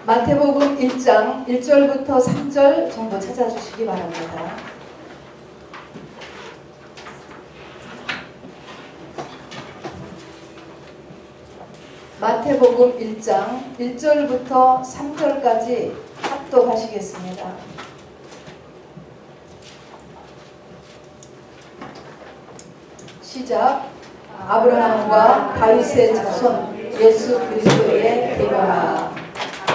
마태복음 1장 1절부터 3절 정도 찾아주시기 바랍니다. 마태복음 1장 1절부터 3절까지 합독하시겠습니다. 시작. 아브라함과 다윗의 자손 예수 그리스도의 계보라.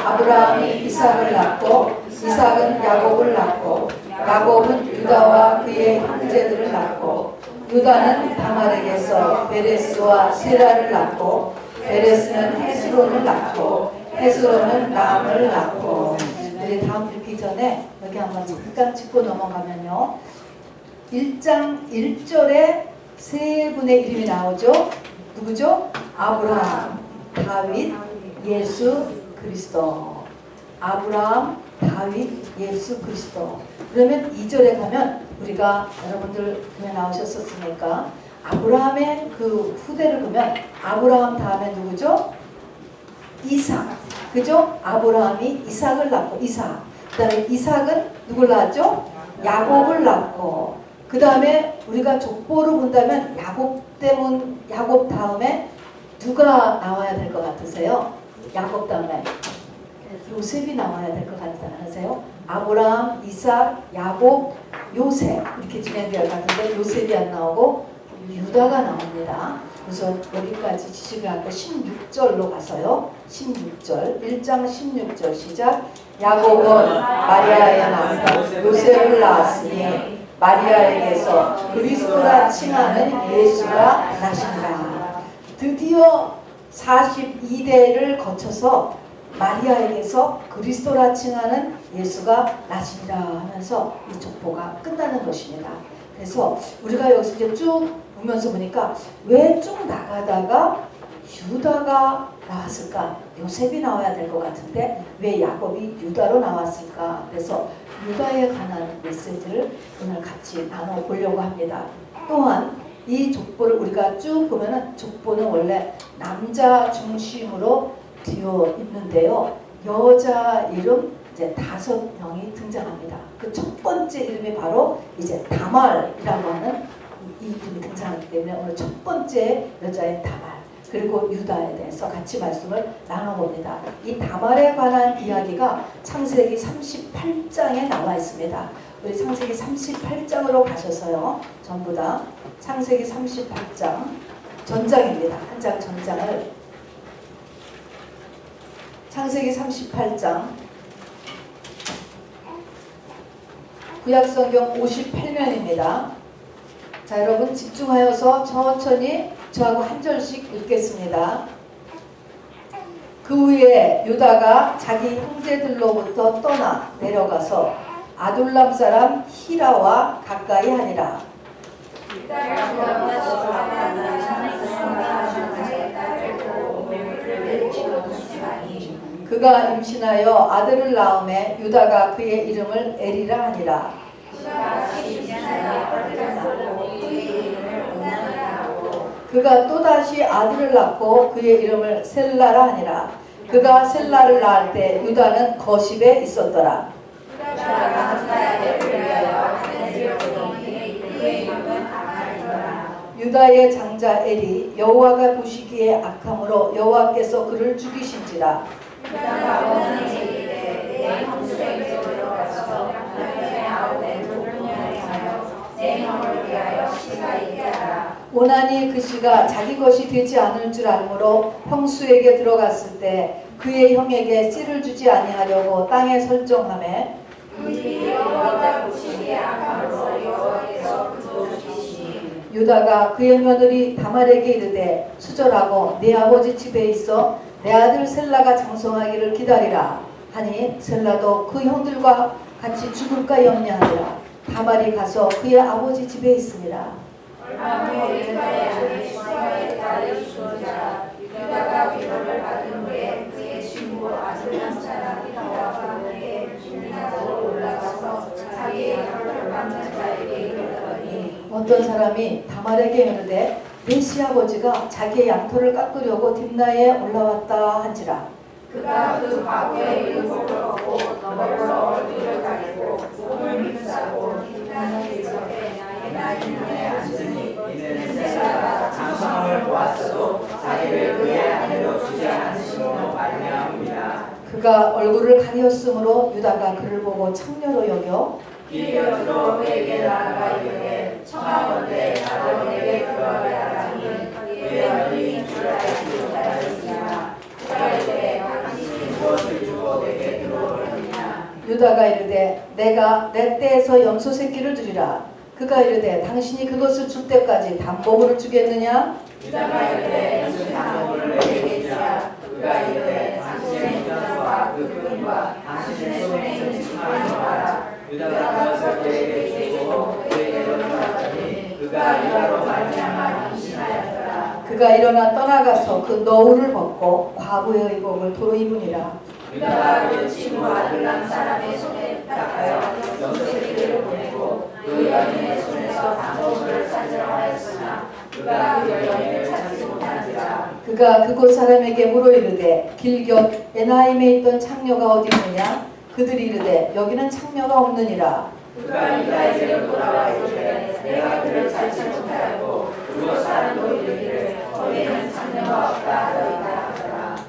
아브라함이 이삭을 낳고 이삭은 야곱을 낳고 야곱은 유다와 그의 형제들을 낳고 유다는 다말에게서 베레스와 세라를 낳고 베레스는 헤스론을 낳고 헤스론은 람을 낳고. 우리 다음 읽기 전에 여기 한번 잠깐 짚고 넘어가면요, 1장 1절에 세 분의 이름이 나오죠. 누구죠? 아브라함, 다윗, 예수 그리스도. 아브라함, 다윗, 예수 그리스도. 그러면 2절에 가면 우리가 여러분들 그냥 나오셨었으니까 아브라함의 그 후대를 보면 아브라함 다음에 누구죠? 이삭. 그죠? 아브라함이 이삭을 낳고 이삭. 그 다음에 이삭은 누굴 낳았죠? 야곱을 낳고. 그 다음에 우리가 족보로 본다면 야곱 다음에 누가 나와야 될 것 같으세요? 야곱 다음에 요셉이 나와야 될 것 같으세요? 아브라함, 이삭, 야곱, 요셉 이렇게 진행될 것 같은데 요셉이 안 나오고 유다가 나옵니다. 그래서 여기까지 지식을 하고 16절로 가서요. 16절 1장 16절 시작. 야곱은 마리아의 남편 요셉을 낳았으니 마리아에게서 그리스도라 칭하는 예수가 나신다. 드디어 42대를 거쳐서 마리아에게서 그리스도라 칭하는 예수가 나신다 하면서 이 족보가 끝나는 것입니다. 그래서 우리가 여기서 이제 쭉 보면서 보니까 왜 쭉 나가다가 유다가 나왔을까? 요셉이 나와야 될 것 같은데 왜 야곱이 유다로 나왔을까? 그래서 유다에 관한 메시지를 오늘 같이 나눠보려고 합니다. 또한 이 족보를 우리가 쭉 보면은 족보는 원래 남자 중심으로 되어 있는데요. 여자 이름 이제 5명이 등장합니다. 그 첫 번째 이름이 바로 이제 다말이라고 하는 이 이름이 등장하기 때문에 오늘 첫 번째 여자인 다말 그리고 유다에 대해서 같이 말씀을 나눠봅니다. 이 다말에 관한 이야기가 창세기 38장에 나와 있습니다. 우리 창세기 38장으로 가셔서요. 전부 다 창세기 38장 전장입니다. 한 장 전장을 창세기 38장 구약성경 58면입니다. 자, 여러분 집중하여서 천천히 저하고 한 절씩 읽겠습니다. 그 후에 유다가 자기 형제들로부터 떠나 내려가서 아둘람 사람 히라와 가까이 하니라. 그가 임신하여 아들을 낳음에 유다가 그의 이름을 에리라 하니라. 그가 또다시 아들을 낳고 그의 이름을 셀라라 하니라. 그가 셀라를 낳을 때 유다는 거십에 있었더라. 유다의 장자 엘이 여호와가 보시기에 악함으로 여호와께서 그를 죽이신지라. 오나니 그 씨가 자기 것이 되지 않을 줄 알므로 형수에게 들어갔을 때 그의 형에게 씨를 주지 아니하려고 땅에 설정하매 유다가 그의 며느리 다말에게 이르되 수절하고 내 아버지 집에 있어 내 아들 셀라가 장성하기를 기다리라 하니 셀라도 그 형들과 같이 죽을까 염려하니라. 다말이 가서 그의 아버지 집에 있으니라. 유다가 위로를 받은 후에 그의 신부 아둘람 사람 히라와 그의 주민으로 올라가서 자기의 혀를 받는 자에게 이르더니 어떤 사람이 다말에게 이르되 내 시아버지가 자기의 양털을 깎으려고 딥나에 올라왔다 한지라. 그가 그 과거의 의복을 벗고 너버려 얼굴을 가리고 몸을 감싸고 빛나는 대접에 나인의 앉으니 이는 세라가 장성을 보았어도 자기를 그의 아내로 주지 않으심으로 말미암으리라. 그가 얼굴을 가리었으므로 유다가 그를 보고 창녀로 여겨 길곁으로 그에게 나아가 이르되 청하건대 나도 내게 그러하게 하라니 그의 어린인 줄 알지 못하였으나 그가 이르되 당신이 무엇을 주고 내게 들어오느냐. 유다가 이르되 내가 내 떼에서 염소 새끼를 주리라. 그가 이르되 당신이 그것을 줄 때까지 담보물을 주겠느냐. 유다가 이르되 당신 담보물을 내게 주라. 그가 이르되 당신의 유다와 그 끈과 당신의 손에 있는 지팡이를 봐라. 유다가 그것을 그에게 주고 그에게로 돌아가니 그가 유다로 말미암아 임신하였더라. 그가 일어나 떠나가서 그 너울을 벗고 과부의 의복을 도로 입으니라. 유다가 그 친구 아둘람 사람의 손에 닦아여 염소새끼를 보내고 그 여인의 손에서 담보물을 찾으러 하였으나 그가 그 여인을 찾지 못하니라. 그가 그곳 사람에게 물어 이르되 길곁 에나임에 있던 창녀가 어디 있느냐. 그들이 이르되 여기는 창녀가 없느니라. 그가 유다에게로 돌아와 이르되 내가 그를 찾지 못하였고 그곳 사람도 이르기를 거기에는 창녀가 없다 하더이다.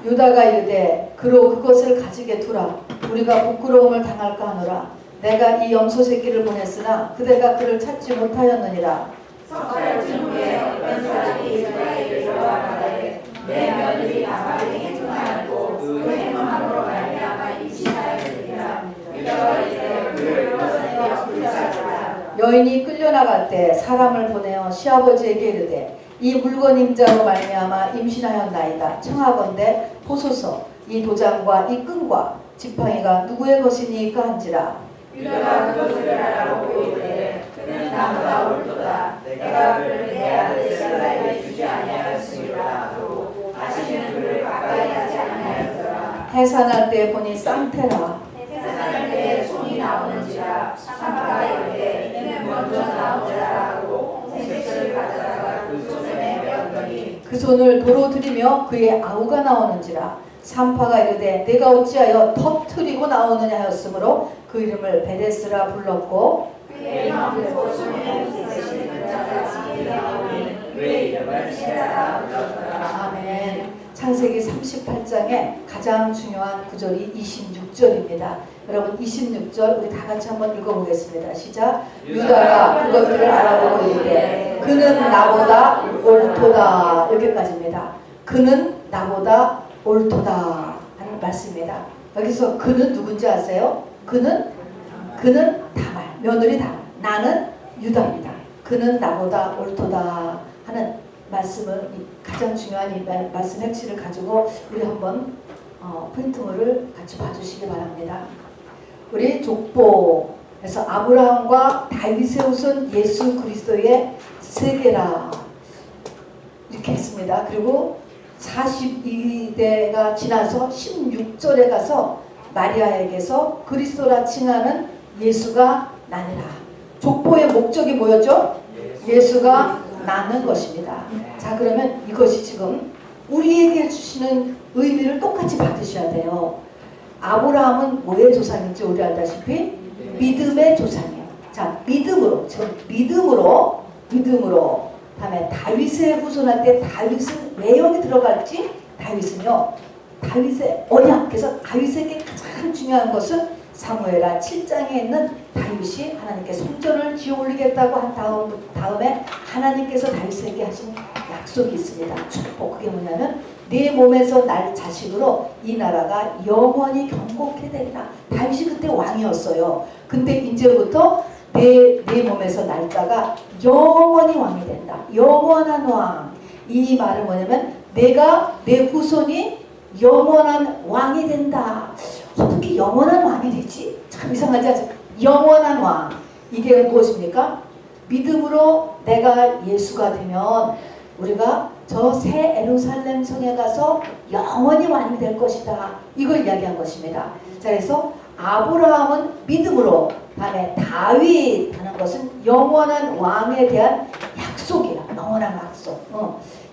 유다가 이르되 그로 그것을 가지게 두라. 우리가 부끄러움을 당할까 하노라. 내가 이 염소 새끼를 보냈으나 그대가 그를 찾지 못하였느니라. 석달쯤 후에 어떤 사람이 유다에게 들어와 말하되 내 며느리 나발이 행동하였고 그 행동함으로 말미암아 임신하였느니라. 유다가 이르되 그를 벗어내어 불사르라. 여인이 끌려나갈 때 사람을 보내어 시아버지에게 이르되 이 물건 임자로 말미암아 임신하였나이다. 청하건대 보소서 이 도장과 이 끈과 지팡이가 누구의 것이니까 한지라. 유다가 그것을 알아보고 이르되 그는 나보다 옳도다. 내가 그를 내 아들 셀라에게 주지 아니하였으리라 하고 다시는 그를 가까이 하지 아니하였더라. 해산할 때 보니 쌍태라. 해산할 때 손이 나오는지라. 산파가 이르되 이는 먼저 나오리라 하고 홍색을 가져다가 그 손에 메었더니 그 손을 도로 들이며 그의 아우가 나오는지라. 산파가 이르되 내가 어찌하여 터트리고 나오느냐 하였으므로 그 이름을 베레스라 불렀고 그의 이름을 손에 쓰시는 자가 나오니 그의 이름을 세라라 불렀더라. 아멘. 창세기 38장의 가장 중요한 구절이 26절입니다. 여러분 26절 우리 다 같이 한번 읽어보겠습니다. 시작. 유다가 그것들을 알아보고 이르되 그는 나보다 옳도다. 여기까지입니다. 그는 나보다 옳도다 하는 말씀입니다. 여기서 그는 누군지 아세요? 그는 다말, 며느리 다말. 나는 유다입니다. 그는 나보다 옳도다 하는 말씀을 가장 중요한 이 말씀 핵심을 가지고 우리 한번 포인트를 같이 봐주시기 바랍니다. 우리 족보에서 아브라함과 다윗의 후손 예수 그리스도의 세계라 이렇게 했습니다. 그리고 42대가 지나서 16절에 가서 마리아에게서 그리스도라 칭하는 예수가 나니라. 족보의 목적이 뭐였죠? 예수가 나는 것입니다. 자, 그러면 이것이 지금 우리에게 주시는 의미를 똑같이 받으셔야 돼요. 아브라함은 뭐의 조상인지 우리 알다시피 믿음의 조상이에요. 자, 믿음으로 다음에 다윗의 후손한테 다윗은 왜 여기 들어갈지. 다윗은요 다윗의 언약. 그래서 다윗에게 가장 중요한 것은 사무엘하 7장에 있는 다윗이 하나님께 성전을 지어올리겠다고 한 다음에 하나님께서 다윗에게 하신 약속이 있습니다. 축복. 그게 뭐냐면 네 몸에서 날 자식으로 이 나라가 영원히 경고케 되리라. 다윗이 그때 왕이었어요. 근데 이제부터 내 몸에서 날짜가 영원히 왕이 된다. 영원한 왕. 이 말은 뭐냐면 내가 내 후손이 영원한 왕이 된다. 어떻게 영원한 왕이 되지? 참 이상하지 않습니까? 영원한 왕. 이게 무엇입니까? 믿음으로 내가 예수가 되면 우리가 저 새 예루살렘 성에 가서 영원히 왕이 될 것이다. 이걸 이야기한 것입니다. 자, 그래서 아브라함은 믿음으로, 다음에 다윗 하는 것은 영원한 왕에 대한 약속이야. 영원한 약속.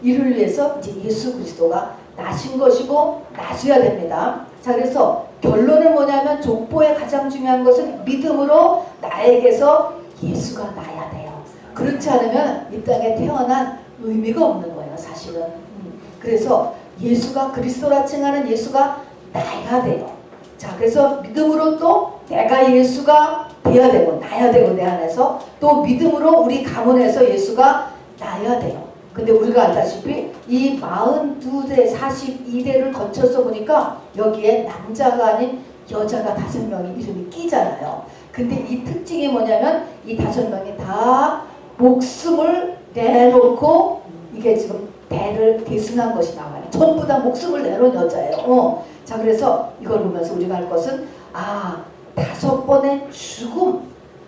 이를 위해서 이제 예수 그리스도가 나신 것이고 나셔야 됩니다. 자, 그래서 결론은 뭐냐면 족보의 가장 중요한 것은 믿음으로 나에게서 예수가 나야 돼요. 그렇지 않으면 이 땅에 태어난 의미가 없는 거예요, 사실은. 그래서 예수가 그리스도라 칭하는 예수가 나야 돼요. 자, 그래서 믿음으로 또 내가 예수가 돼야 되고 나야 되고 내 안에서 또 믿음으로 우리 가문에서 예수가 나야 돼요. 근데 우리가 알다시피 이 42대 42대를 거쳐서 보니까 여기에 남자가 아닌 여자가 5명이 이름이 끼잖아요. 근데 이 특징이 뭐냐면 이 5명이 다 목숨을 내놓고 이게 지금 대를 계승한 것이 나와요. 전부 다 목숨을 내놓은 여자예요. 자, 그래서 이걸 보면서 우리가 할 것은 5번의 죽음,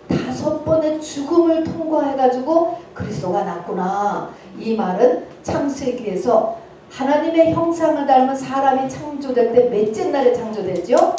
5번의 죽음을 통과해가지고 그리스도가 났구나. 이 말은 창세기에서 하나님의 형상을 닮은 사람이 창조될 때 몇째 날에 창조됐죠?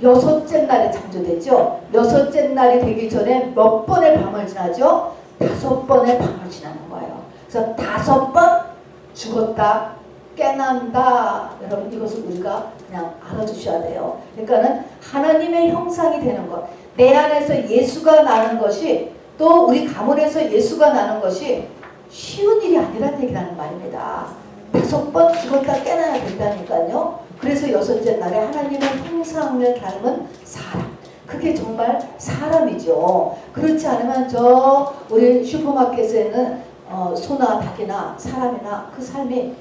6째 날에 창조됐죠? 6째 날이 되기 전에 몇 번의 밤을 지나죠? 5번의 밤을 지나는 거예요. 그래서 5번 죽었다 깨난다. 여러분 이것을 우리가 그냥 알아주셔야 돼요. 그러니까는 하나님의 형상이 되는 것, 내 안에서 예수가 나는 것이 또 우리 가문에서 예수가 나는 것이 쉬운 일이 아니라는 얘기라는 말입니다. 5번 죽었다 깨나야 된다니까요. 그래서 6째 날에 하나님의 형상을 닮은 사람, 그게 정말 사람이죠. 그렇지 않으면 우리 슈퍼마켓에는 소나 닭이나 사람이나 그 삶이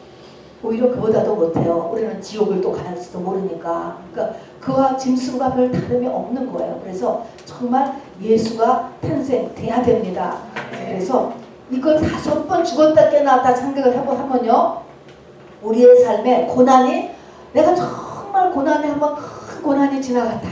오히려 그보다도 못해요. 우리는 지옥을 또 가는지도 모르니까. 그러니까 그와 짐승과 별 다름이 없는 거예요. 그래서 정말 예수가 탄생돼야 됩니다. 그래서 이걸 5번 죽었다 깨어났다 생각을 하면요, 우리의 삶에 고난이, 내가 정말 고난에 한번 큰 고난이 지나갔다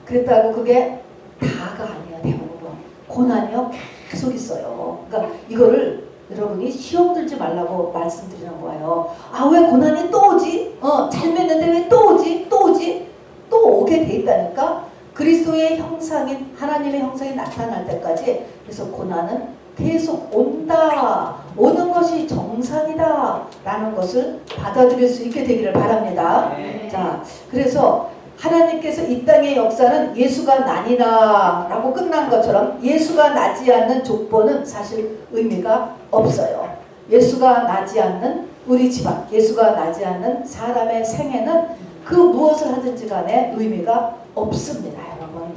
그랬다고 그게 다가 아니에요. 대부분 고난이요 계속 있어요. 그러니까 이거를 여러분이 시험 들지 말라고 말씀드리는 거예요. 왜 고난이 또 오지? 잘 맺는데 왜 또 오지? 또 오지? 또 오게 돼 있다니까. 그리스도의 형상인 하나님의 형상이 나타날 때까지. 그래서 고난은 계속 온다. 오는 것이 정상이다 라는 것을 받아들일 수 있게 되기를 바랍니다. 자, 그래서 하나님께서 이 땅의 역사는 예수가 나니라 라고 끝난 것처럼 예수가 나지 않는 족보는 사실 의미가 없어요. 예수가 나지 않는 우리 집안, 예수가 나지 않는 사람의 생애는 그 무엇을 하든지 간에 의미가 없습니다, 여러분.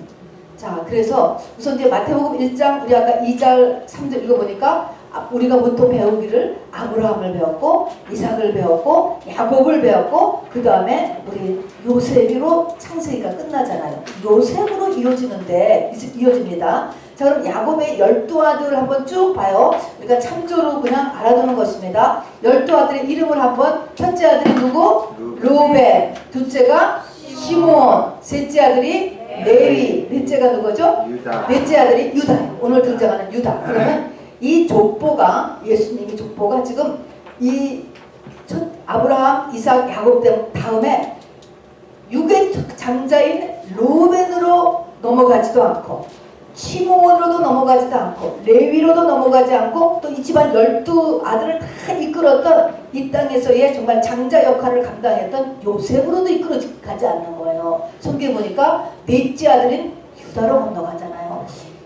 자, 그래서 우선 이제 마태복음 1장 우리 아까 2절 3절 읽어보니까 우리가 보통 배우기를 아브라함을 배웠고 이삭을 배웠고 야곱을 배웠고 그 다음에 우리 요셉으로 창세기가 끝나잖아요. 요셉으로 이어집니다. 자, 그럼 야곱의 12아들을 한번 쭉 봐요. 우리가 참조로 그냥 알아두는 것입니다. 12아들의 이름을 한번, 첫째 아들이 누구? 루벤. 둘째가 시몬. 셋째 아들이 레위. 넷째가 누구죠? 유다. 넷째 아들이 유다예요. 오늘 등장하는 유다. 그러면 이 족보가, 예수님이 족보가 지금 이 첫 아브라함, 이삭, 야곱 다음에 육의 장자인 루벤으로 넘어가지도 않고 시몬으로도 넘어가지도 않고 레위로도 넘어가지 않고 또 이 집안 12아들을 다 이끌었던 이 땅에서의 정말 장자 역할을 감당했던 요셉으로도 이끌어가지 않는 거예요. 성경에 보니까 넷째 아들인 유다로 건너가잖아요.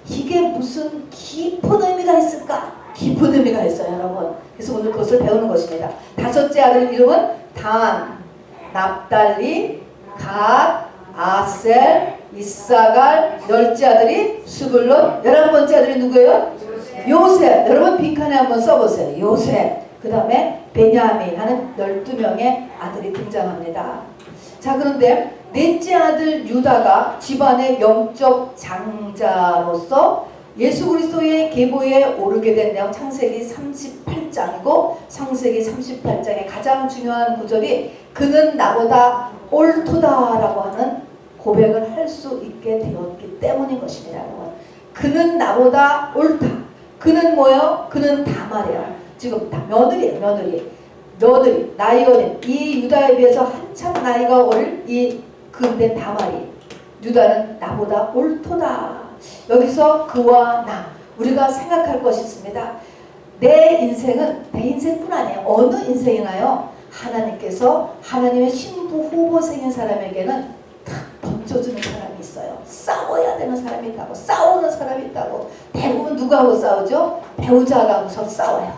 이게 무슨 깊은 의미가 있을까? 깊은 의미가 있어요, 여러분. 그래서 오늘 그것을 배우는 것입니다. 다섯째 아들 이름은 단, 납달리, 갓, 아셀, 이사갈. 열째 아들이 스불론. 11번째 아들이 누구예요? 요셉. 여러분 빈칸에 한번 써보세요. 요셉. 그 다음에 베냐민 하는 12명의 아들이 등장합니다. 자, 그런데 넷째 아들 유다가 집안의 영적 장자로서 예수 그리스도의 계보에 오르게 된 내용 창세기 38장이고 창세기 38장의 가장 중요한 구절이 그는 나보다 옳도다라고 하는 고백을 할 수 있게 되었기 때문인 것입니다. 여러분. 그는 나보다 옳다. 그는 뭐예요? 그는 다말이에요. 지금 다 며느리예요. 며느리 나이 어린 이 유다에 비해서 한참 나이가 어린 이 근데 다말이 유다는 나보다 옳도다. 여기서 그와 나 우리가 생각할 것이 있습니다. 내 인생은 내 인생뿐 아니에요. 어느 인생이나요? 하나님께서 하나님의 신부 후보생인 사람에게는 탁 던져주는 사람이 있어요. 싸워야 되는 사람이 있다고, 싸우는 사람이 있다고. 대부분 누구하고 싸우죠? 배우자하고서 싸워요.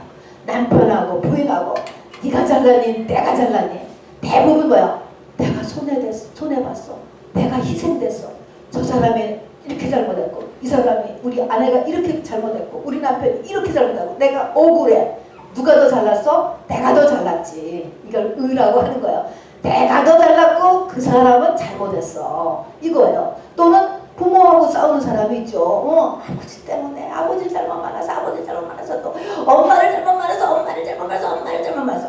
남편하고 부인하고. 네가 잘나니 내가 잘나니. 대부분 뭐야? 내가 손해봤어. 내가 희생됐어. 저 사람이 이렇게 잘못했고, 이 사람이, 우리 아내가 이렇게 잘못했고, 우리 남편이 이렇게 잘못하고, 내가 억울해. 누가 더 잘났어? 내가 더 잘났지. 이걸 의라고 하는 거예요. 내가 더 잘났고 그 사람은 잘못했어. 이거예요. 또는 부모하고 싸우는 사람이 있죠. 아버지 때문에, 아버지 잘못 만나서, 아버지 잘못 만나서, 또 엄마를 잘못 만나서, 엄마를 잘못 만나서, 엄마를 잘못 만나서.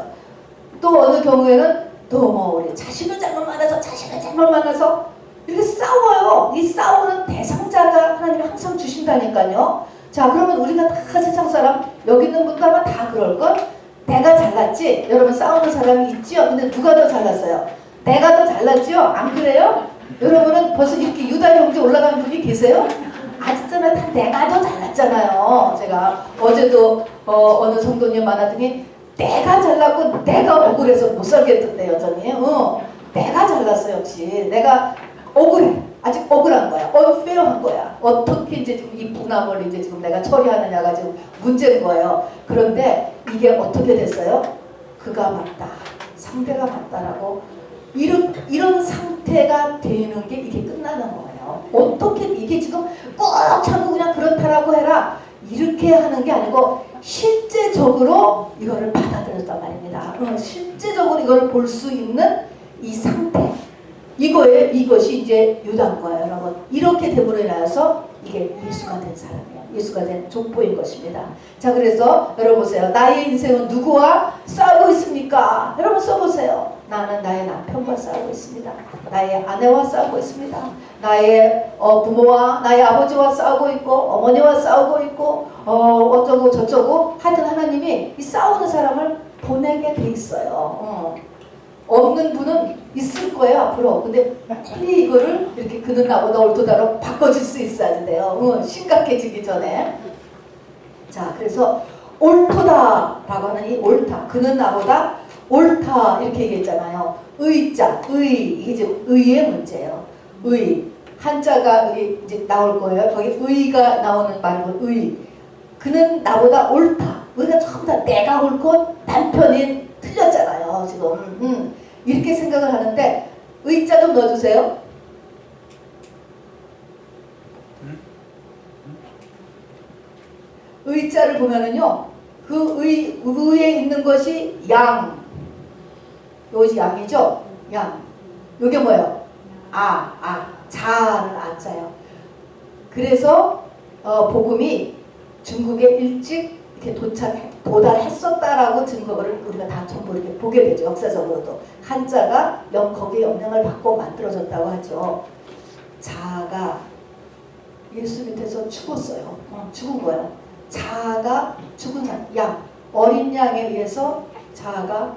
또 어느 경우에는 또 뭐 우리 자식을 잘못 만나서, 자식을 잘못 만나서 이렇게 싸워요. 이 싸우는 대상자가 하나님이 항상 주신다니까요. 자, 그러면 우리가 다 세상 사람, 여기 있는 분들 아마 다 그럴걸? 내가 잘났지? 여러분 싸우는 사람이 있지요? 근데 누가 더 잘났어요? 내가 더 잘났지요? 안 그래요? 여러분은 벌써 이렇게 유다 형제 올라가는 분이 계세요? 아직잖아, 다 내가 더 잘났잖아요. 제가 어제도 어느 성도님 만나더니 내가 잘났고 내가 억울해서 못 살겠던데 여전히. 내가 잘났어. 역시 내가 억울해. 아직 억울한 거야. unfair한 거야. 어떻게 이제 지금 이 분함을 이제 지금 내가 처리하느냐가 지금 문제인 거예요. 그런데 이게 어떻게 됐어요? 그가 맞다. 상대가 맞다라고 이런 상태가 되는 게 이게 끝나는 거예요. 어떻게 이게 지금 꼭 참고 그냥 그렇다라고 해라. 이렇게 하는 게 아니고 실제적으로 이거를 받아들였단 말입니다. 실제적으로 이걸 볼 수 있는 이 상태. 이것이 이제 유다인 거예요, 여러분. 이렇게 됨으로 인하여서 이게 예수가 된 사람이에요. 예수가 된 족보인 것입니다. 자, 그래서 여러분 보세요. 나의 인생은 누구와 싸우고 있습니까? 여러분 써보세요. 나는 나의 남편과 싸우고 있습니다. 나의 아내와 싸우고 있습니다. 나의 부모와 나의 아버지와 싸우고 있고, 어머니와 싸우고 있고, 어쩌고 저쩌고. 하여튼 하나님이 이 싸우는 사람을 보내게 돼 있어요. 없는 분은 있을 거예요 앞으로. 근데 빨리 이거를 이렇게 그는 나보다 옳도다로 바꿔줄 수 있어야 돼요. 심각해지기 전에. 자, 그래서 옳도다라고 하는 이 옳다, 그는 나보다 옳다 이렇게 얘기했잖아요. 의자, 이게 이제 의의 문제예요. 의, 한자가 여기 이제 나올 거예요. 거기 의가 나오는 말고 의. 그는 나보다 옳다. 우리가 전부 다 내가 옳고 남편이 틀렸잖아요 지금. 이렇게 생각을 하는데 의자 좀 넣어주세요. 의자를 보면은요, 그 의에 있는 것이 양, 이것이 양이죠. 양. 이게 뭐예요? 자를 아자요. 그래서 복음이 중국에 일찍 이렇게 도달했었다라고 증거를 우리가 다 전부 이렇게 보게 되죠. 역사적으로도 한자가 거기에 영향을 받고 만들어졌다고 하죠. 자가 예수 밑에서 죽었어요. 죽은 거예요. 자가 죽은 양, 어린 양에 의해서 자가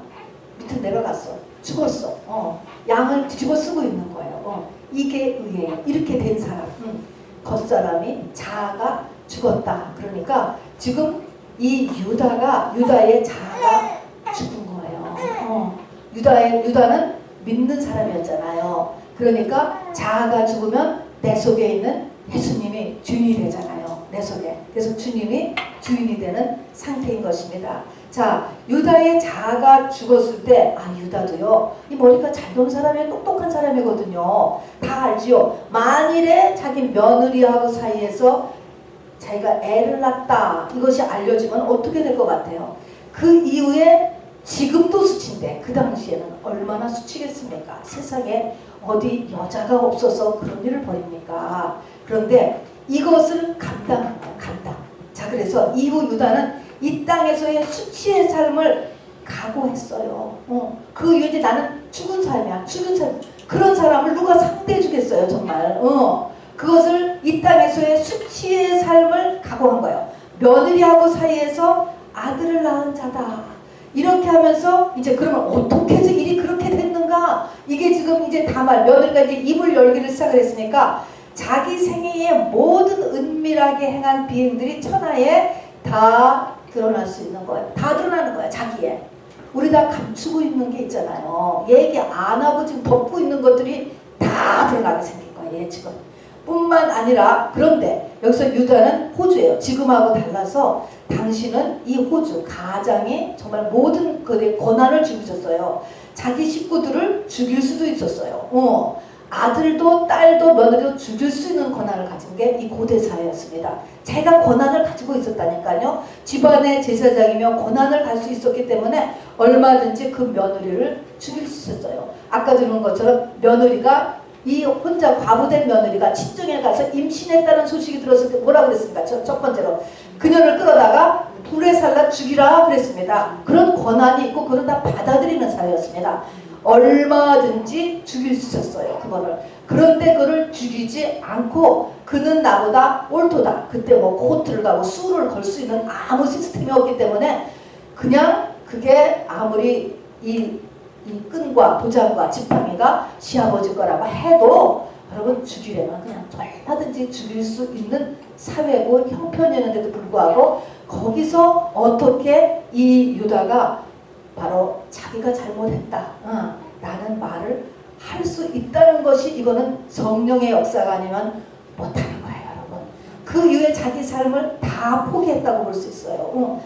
밑으로 내려갔어. 죽었어. 양을 뒤집어 쓰고 있는 거예요. 이게 의예요. 이렇게 된 사람, 겉사람이 자가 죽었다. 그러니까 지금 이 유다의 자아가 죽은 거예요. 유다는 믿는 사람이었잖아요. 그러니까 자아가 죽으면 내 속에 있는 예수님이 주인이 되잖아요. 내 속에. 그래서 주님이 주인이 되는 상태인 것입니다. 자, 유다의 자아가 죽었을 때, 유다도요, 이 머리가 잘 도는 사람이 똑똑한 사람이거든요. 다 알지요. 만일에 자기 며느리하고 사이에서 자기가 애를 낳았다, 이것이 알려지면 어떻게 될 것 같아요? 그 이후에 지금도 수치인데 그 당시에는 얼마나 수치겠습니까? 세상에 어디 여자가 없어서 그런 일을 벌입니까? 그런데 이것을 감당한 거예요. 감당. 자, 그래서 이후 유다는 이 땅에서의 수치의 삶을 각오했어요. 그 이후에 나는 죽은 삶이야. 죽은 삶. 그런 사람을 누가 상대해 주겠어요, 정말. 그것을 이 땅에서의 수치의 삶을 각오한 거예요. 며느리하고 사이에서 아들을 낳은 자다. 이렇게 하면서 이제 그러면 어떻게 해서 일이 그렇게 됐는가? 이게 지금 이제 다 며느리가 이제 입을 열기를 시작을 했으니까 자기 생애의 모든 은밀하게 행한 비행들이 천하에 다 드러날 수 있는 거예요. 다 드러나는 거예요. 자기의. 우리 다 감추고 있는 게 있잖아요. 얘기 안 하고 지금 덮고 있는 것들이 다 드러나게 생긴 거예요. 지금 뿐만 아니라, 그런데 여기서 유다는 호주예요. 지금하고 달라서 당신은 이 호주 가장에 정말 모든 그의 권한을 주고 있었어요. 자기 식구들을 죽일 수도 있었어요. 아들도 딸도 며느리도 죽일 수 있는 권한을 가진 게 이 고대 사회였습니다. 자기가 권한을 가지고 있었다니까요. 집안의 제사장이며 권한을 갈 수 있었기 때문에 얼마든지 그 며느리를 죽일 수 있었어요. 아까 들은 것처럼 며느리가, 이 혼자 과부된 며느리가 친정에 가서 임신했다는 소식이 들었을 때 뭐라고 그랬습니까? 첫 번째로 그녀를 끌어다가 불에 살라 죽이라 그랬습니다. 그런 권한이 있고 그런 다 받아들이는 사회였습니다. 얼마든지 죽일 수 있었어요, 그거를. 그런데 그를 죽이지 않고 그는 나보다 옳도다. 그때 뭐 코트를 가고 수를 걸 수 있는 아무 시스템이 없기 때문에 그냥 그게 아무리 이 끈과 도장과 지팡이가 시아버지 거라고 해도 여러분 죽이려면 그냥 얼마든지 죽일 수 있는 사회고 형편이었는데도 불구하고 거기서 어떻게 이 유다가 바로 자기가 잘못했다 라는 말을 할 수 있다는 것이, 이거는 성령의 역사가 아니면 못하는 거예요, 여러분. 그 이후에 자기 삶을 다 포기했다고 볼 수 있어요.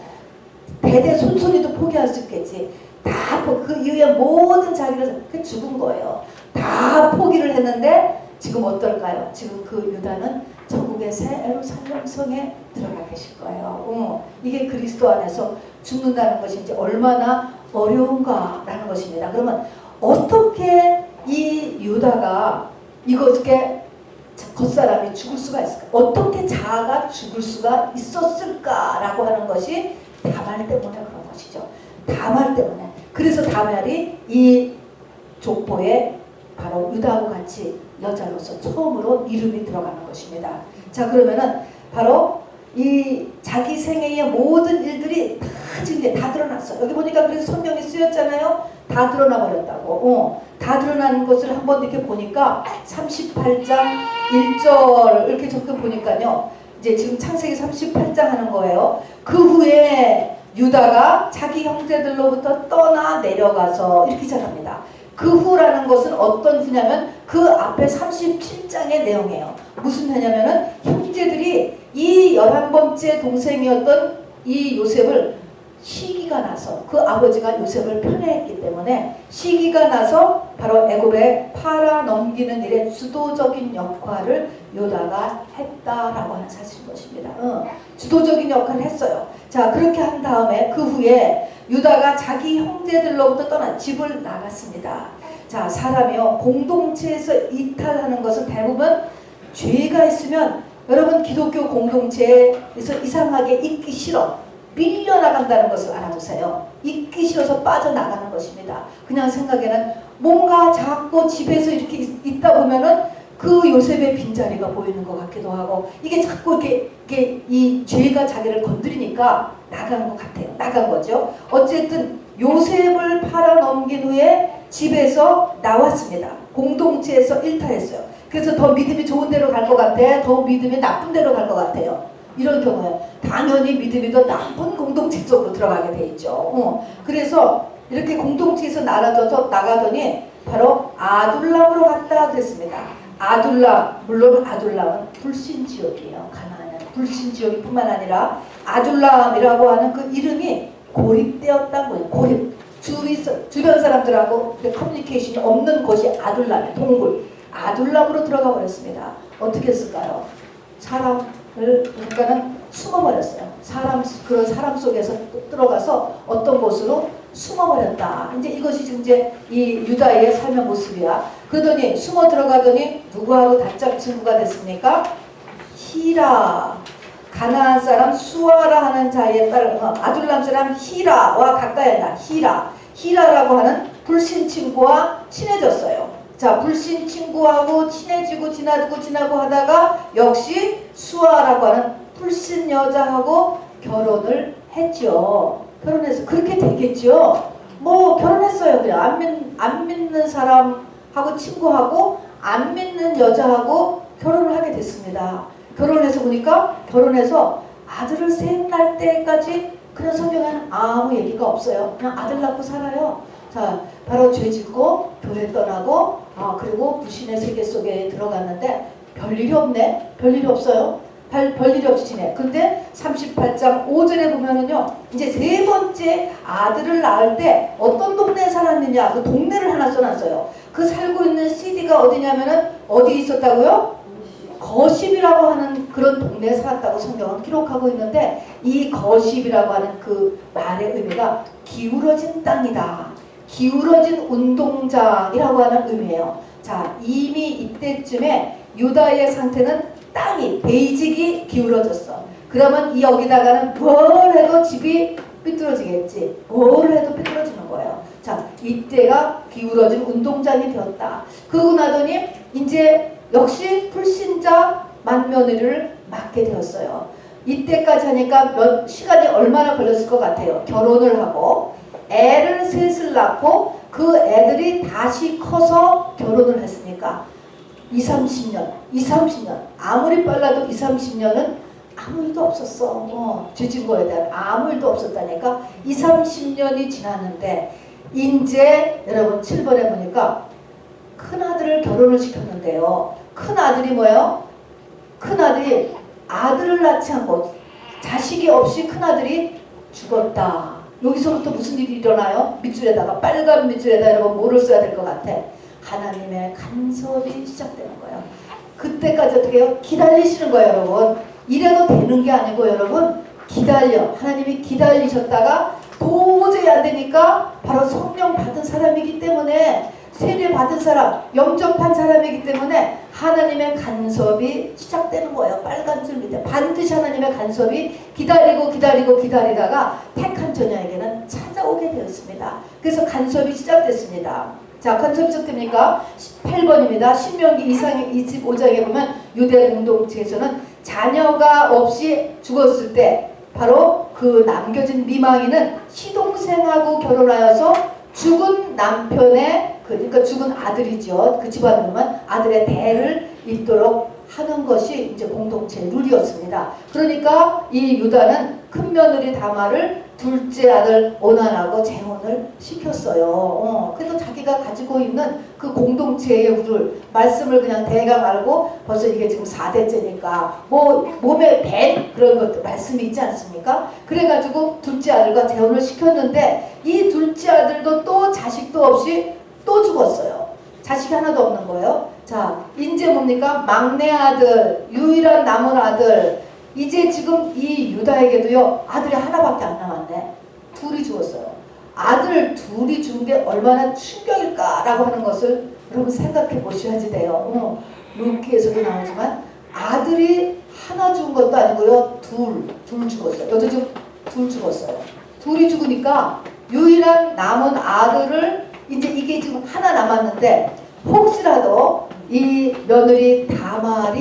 대대손손이도 포기할 수 있겠지. 다 그 이후에 모든 자기를 죽은 거예요. 다 포기를 했는데 지금 어떨까요? 지금 그 유다는 천국의 새 예루살렘 성에 들어가 계실 거예요. 이게 그리스도 안에서 죽는다는 것이 이제 얼마나 어려운가라는 것입니다. 그러면 어떻게 이 유다가 이것에 겉사람이 죽을 수가 있을까? 어떻게 자아가 죽을 수가 있었을까라고 하는 것이 다말 때문에 그런 것이죠. 다말 때문에. 그래서 다말이 이 족보에 바로 유다하고 같이 여자로서 처음으로 이름이 들어가는 것입니다. 자, 그러면은 바로 이 자기 생애의 모든 일들이 다 지금 이제 다 드러났어요. 여기 보니까 그래서 성경이 쓰였잖아요. 다 드러나 버렸다고. 다 드러나는 것을 한번 이렇게 보니까 38장 1절 이렇게 적혀 보니까요. 이제 지금 창세기 38장 하는 거예요. 그 후에 유다가 자기 형제들로부터 떠나 내려가서 이렇게 시작합니다. 그 후라는 것은 어떤 후냐면 그 앞에 37장의 내용이에요. 무슨 후냐면은 형제들이 이 11번째 동생이었던 이 요셉을 시기가 나서, 그 아버지가 요셉을 편애했기 때문에 시기가 나서 바로 애굽에 팔아 넘기는 일에 주도적인 역할을 유다가 했다라고 하는 사실인 것입니다. 주도적인 역할을 했어요. 자, 그렇게 한 다음에 그 후에 유다가 자기 형제들로부터 떠나 집을 나갔습니다. 자, 사람이요 공동체에서 이탈하는 것은 대부분 죄가 있으면, 여러분 기독교 공동체에서 이상하게 있기 싫어 밀려나간다는 것을 알아두세요. 있기 싫어서 빠져나가는 것입니다. 그냥 생각에는 뭔가 자꾸 집에서 이렇게 있다 보면은 그 요셉의 빈자리가 보이는 것 같기도 하고, 이게 자꾸 이렇게 이 죄가 자기를 건드리니까 나간 것 같아요. 나간 거죠. 어쨌든 요셉을 팔아 넘긴 후에 집에서 나왔습니다. 공동체에서 일탈했어요. 그래서 더 믿음이 좋은 데로 갈 것 같아? 더 믿음이 나쁜 데로 갈 것 같아요? 이런 경우에 당연히 믿음이 더 나쁜 공동체 쪽으로 들어가게 돼 있죠. 그래서 이렇게 공동체에서 나가더니 바로 아둘람으로 갔다 그랬습니다. 아둘람, 물론 아둘람은 불신 지역이에요. 가나안은 불신 지역이 뿐만 아니라 아둘람이라고 하는 그 이름이 고립되었다는 거예요. 고립. 주변 사람들하고 커뮤니케이션이 없는 곳이 아둘람이에요. 동굴. 아둘람으로 들어가 버렸습니다. 어떻게 했을까요? 그러니까는 숨어버렸어요. 그런 사람 속에서 들어가서 어떤 곳으로 숨어버렸다. 이제 이것이 이제 이 유다의 삶의 모습이야. 그러더니 숨어 들어가더니 누구하고 단짝 친구가 됐습니까? 히라. 가나안 사람 수아라 하는 자에 따라 아둘람 사람 히라와 가까이 한다. 히라라고 하는 불신 친구와 친해졌어요. 자, 불신 친구하고 친해지고 지나고 하다가 역시 수아라고 하는 불신 여자하고 결혼을 했죠. 결혼해서 그렇게 되겠죠. 뭐 결혼했어요. 그냥 안 믿는 사람하고 친구하고 안 믿는 여자하고 결혼을 하게 됐습니다. 결혼해서 보니까 결혼해서 아들을 셋 날 때까지 그런 성경에는 아무 얘기가 없어요. 그냥 아들 낳고 살아요. 자, 바로 죄 짓고 교회 떠나고 그리고 불신의 세계 속에 들어갔는데 별일이 없네. 별일이 없어요. 별일이 없이 지내. 근데 38장 5절에 보면은요, 이제 세 번째 아들을 낳을 때 어떤 동네에 살았느냐, 그 동네를 하나 써놨어요. 그 살고 있는 CD가 어디냐면은 어디 있었다고요? 거십이라고 하는 그런 동네에 살았다고 성경은 기록하고 있는데, 이 거십이라고 하는 그 말의 의미가 기울어진 땅이다, 기울어진 운동장이라고 하는 의미예요. 자, 이미 이때쯤에 유다의 상태는 땅이 베이직이 기울어졌어. 그러면 이 여기다가는 뭘 해도 집이 삐뚤어지겠지. 뭘 해도 삐뚤어지는 거예요. 자, 이때가 기울어진 운동장이 되었다. 그러고 나더니 이제 역시 불신자 맏며느리를 맡게 되었어요. 이때까지 하니까 시간이 얼마나 걸렸을 것 같아요. 결혼을 하고 애를 셋을 낳고 그 애들이 다시 커서 결혼을 했으니까 20-30년 아무리 빨라도 20-30년은 아무 일도 없었어. 죄진 거에 대한 아무 일도 없었다니까. 20-30년이 지났는데 이제 여러분 7번에 보니까 큰아들을 결혼을 시켰는데요. 큰아들이 뭐예요? 큰아들이 아들을 낳지 않고 자식이 없이 큰아들이 죽었다. 여기서부터 무슨 일이 일어나요? 밑줄에다가 빨간 밑줄에다 여러분 뭐를 써야 될 것 같아? 하나님의 간섭이 시작되는 거예요. 그때까지 어떻게 해요? 기다리시는 거예요, 여러분. 이래도 되는 게 아니고 여러분 기다려. 하나님이 기다리셨다가 도저히 안 되니까 바로 성령 받은 사람이기 때문에, 세례 받은 사람, 영접한 사람이기 때문에 하나님의 간섭이 시작되는 거예요. 빨간 줄 밑에 반드시 하나님의 간섭이 기다리다가 택한 자녀에게는 찾아오게 되었습니다. 그래서 간섭이 시작됐습니다. 자, 간섭이 시작됩니까? 8번입니다. 신명기 25장에 보면 유대 공동체에서는 자녀가 없이 죽었을 때 바로 그 남겨진 미망이는 시동생하고 결혼하여서 죽은 남편의 그러니까 죽은 아들이죠. 그 집안에 보면 아들의 대를 잇도록 하는 것이 이제 공동체의 룰이었습니다. 그러니까 이 유다는 큰 며느리 다말을 둘째 아들 오난하고 재혼을 시켰어요. 그래서 자기가 가지고 있는 그 공동체의 룰, 말씀을 그냥 대강 알고 벌써 이게 지금 4대째니까 뭐 몸에 밴 그런 것도 말씀이 있지 않습니까? 그래가지고 둘째 아들과 재혼을 시켰는데 이 둘째 아들도 또 자식도 없이 또 죽었어요. 자식이 하나도 없는 거예요. 자, 이제 뭡니까? 막내 아들, 유일한 남은 아들. 이제 지금 이 유다에게도요, 아들이 하나밖에 안 남았네. 둘이 죽었어요. 아들 둘이 죽은 게 얼마나 충격일까라고 하는 것을 여러분 생각해 보셔야지 돼요. 루키에서도 나오지만 아들이 하나 죽은 것도 아니고요, 둘 죽었어요. 여기도 지금 둘 죽었어요. 둘이 죽으니까 유일한 남은 아들을 이제 이게 지금 하나 남았는데 혹시라도 이 며느리 다말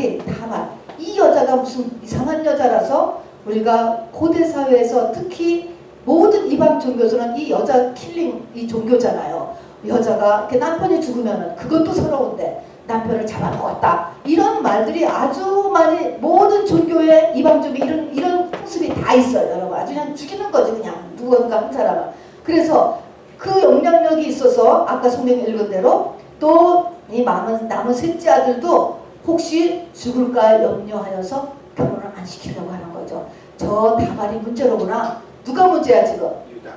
이 여자가 무슨 이상한 여자라서 우리가 고대 사회에서 특히 모든 이방 종교에서는 이 여자 킬링 이 종교잖아요. 여자가 이렇게 남편이 죽으면은 그것도 서러운데 남편을 잡아먹었다 이런 말들이 아주 많이 모든 종교의 이방 종교 이런 풍습이 다 있어요. 여러분 아주 그냥 죽이는 거지 그냥 누군가 한 사람은. 그래서 그 영향력이 있어서 아까 성경 읽은 대로 또 이 남은 셋째 아들도 혹시 죽을까 염려하여서 결혼을 안 시키려고 하는 거죠. 저 다말이 문제로구나. 누가 문제야 지금?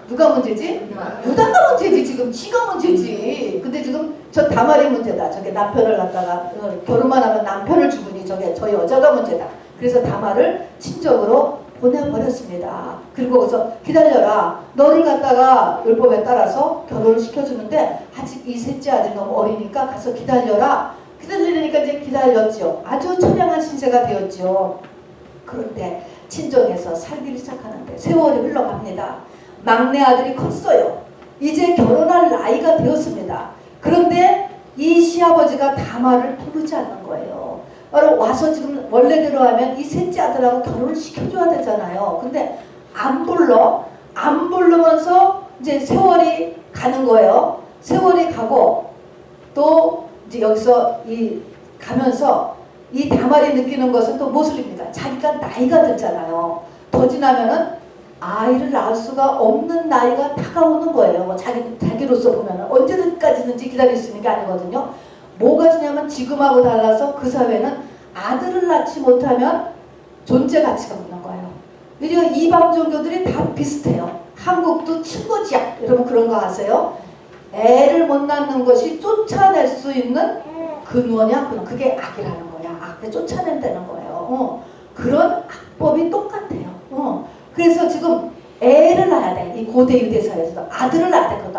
누가 문제지? 유다가 문제지 지금. 지가 문제지. 근데 지금 저 다말이 문제다. 저게 남편을 갖다가 결혼만 하면 남편을 죽으니 저게 저 여자가 문제다. 그래서 다말을 친정으로 보내버렸습니다. 그리고 거기서 기다려라. 너를 갖다가 율법에 따라서 결혼을 시켜주는데 아직 이 셋째 아들이 너무 어리니까 가서 기다려라. 기다리니까 이제 기다렸죠. 아주 처량한 신세가 되었죠. 그런데 친정에서 살기를 시작하는데 세월이 흘러갑니다. 막내 아들이 컸어요. 이제 결혼할 나이가 되었습니다. 그런데 이 시아버지가 다말을 부르지 않는 거예요. 바로 와서 지금 원래대로 하면 이 셋째 아들하고 결혼을 시켜줘야 되잖아요. 근데 안 부르면서 이제 세월이 가는 거예요. 세월이 가고 또 이제 여기서 가면서 이 다말이 느끼는 것은 또 무엇입니까? 자기가 나이가 들잖아요. 더 지나면은 아이를 낳을 수가 없는 나이가 다가오는 거예요. 뭐 자기로서 보면 언제든지 기다릴 수 있는 게 아니거든요. 뭐가 중요하면 지금하고 달라서 그 사회는 아들을 낳지 못하면 존재 가치가 없는 거예요. 그리고 이방 종교들이 다 비슷해요. 한국도 친거지약 여러분 그런 거 아세요? 애를 못 낳는 것이 쫓아낼 수 있는 근원이야. 그게 악이라는 거야. 악에 쫓아낸다는 거예요. 그런 악법이 똑같아요. 그래서 지금 애를 낳아야 돼. 이 고대 유대 사회에서도 아들을 낳아야 돼. 그것도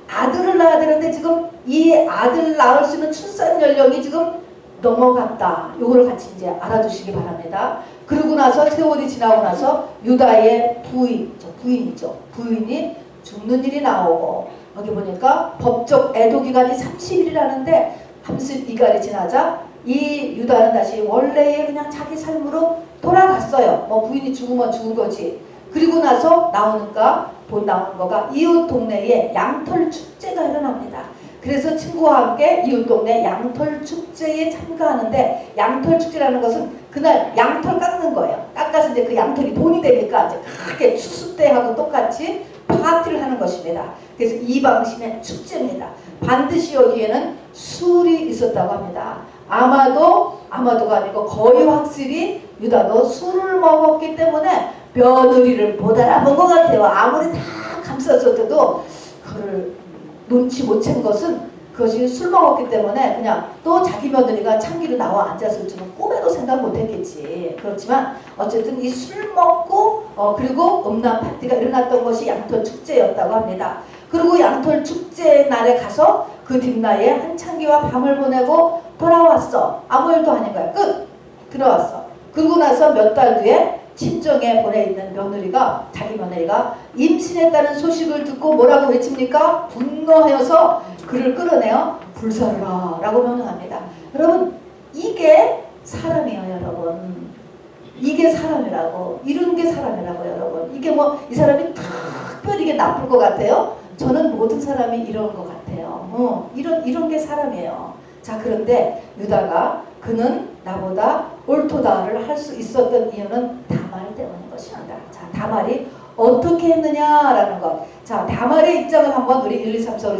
아들을 낳아야 되는데 지금 이 아들 낳을 수 있는 출산 연령이 지금 넘어갔다. 요거를 같이 이제 알아두시기 바랍니다. 그러고 나서 세월이 지나고 나서 유다의 부인이죠. 부인이 죽는 일이 나오고 여기 보니까 법적 애도 기간이 30일이라는데 32일이 지나자 이 유다는 다시 원래의 그냥 자기 삶으로 돌아갔어요. 뭐 부인이 죽으면 죽은 거지. 그리고 나서 나오는 거가 이웃 동네에 양털 축제가 일어납니다. 그래서 친구와 함께 이웃 동네 양털 축제에 참가하는데 양털 축제라는 것은 그날 양털 깎는 거예요. 깎아서 이제 그 양털이 돈이 되니까 이제 크게 추수 때하고 똑같이 파티를 하는 것입니다. 그래서 이 방식의 축제입니다. 반드시 여기에는 술이 있었다고 합니다. 아마도가 아니고 거의 확실히 유다도 술을 먹었기 때문에 며느리를 못 알아본 것 같아요. 아무리 다 감쌌어도 그걸 눈치 못 챈 것은 그것이 술 먹었기 때문에 그냥 또 자기 며느리가 참기로 나와 앉았을 줄은 꿈에도 생각 못 했겠지. 그렇지만 어쨌든 이 술 먹고 그리고 음란 파티가 일어났던 것이 양털 축제였다고 합니다. 그리고 양털 축제 날에 가서 그 뒷날에 한창기와 밤을 보내고 돌아왔어. 아무 일도 아닌 거야. 끝! 들어왔어. 그러고 나서 몇 달 뒤에 친정에 보내 있는 자기 며느리가 임신했다는 소식을 듣고 뭐라고 외칩니까? 분노하여서 그를 끌어내어 불살라 라고 명령합니다. 여러분 이게 사람이에요. 여러분 이게 사람이라고. 이런 게 사람이라고 여러분. 이게 뭐 이 사람이 특별히 이게 나쁠 것 같아요? 저는 모든 사람이 이런 것 같아요. 이런 게 사람이에요. 자 그런데 유다가 그는 나보다 옳도다를 할 수 있었던 이유는 다말 때문인 것입니다. 자 다말이 어떻게 했느냐라는 것. 자 다말의 입장을 한번 우리 1, 2, 3, 4, 5,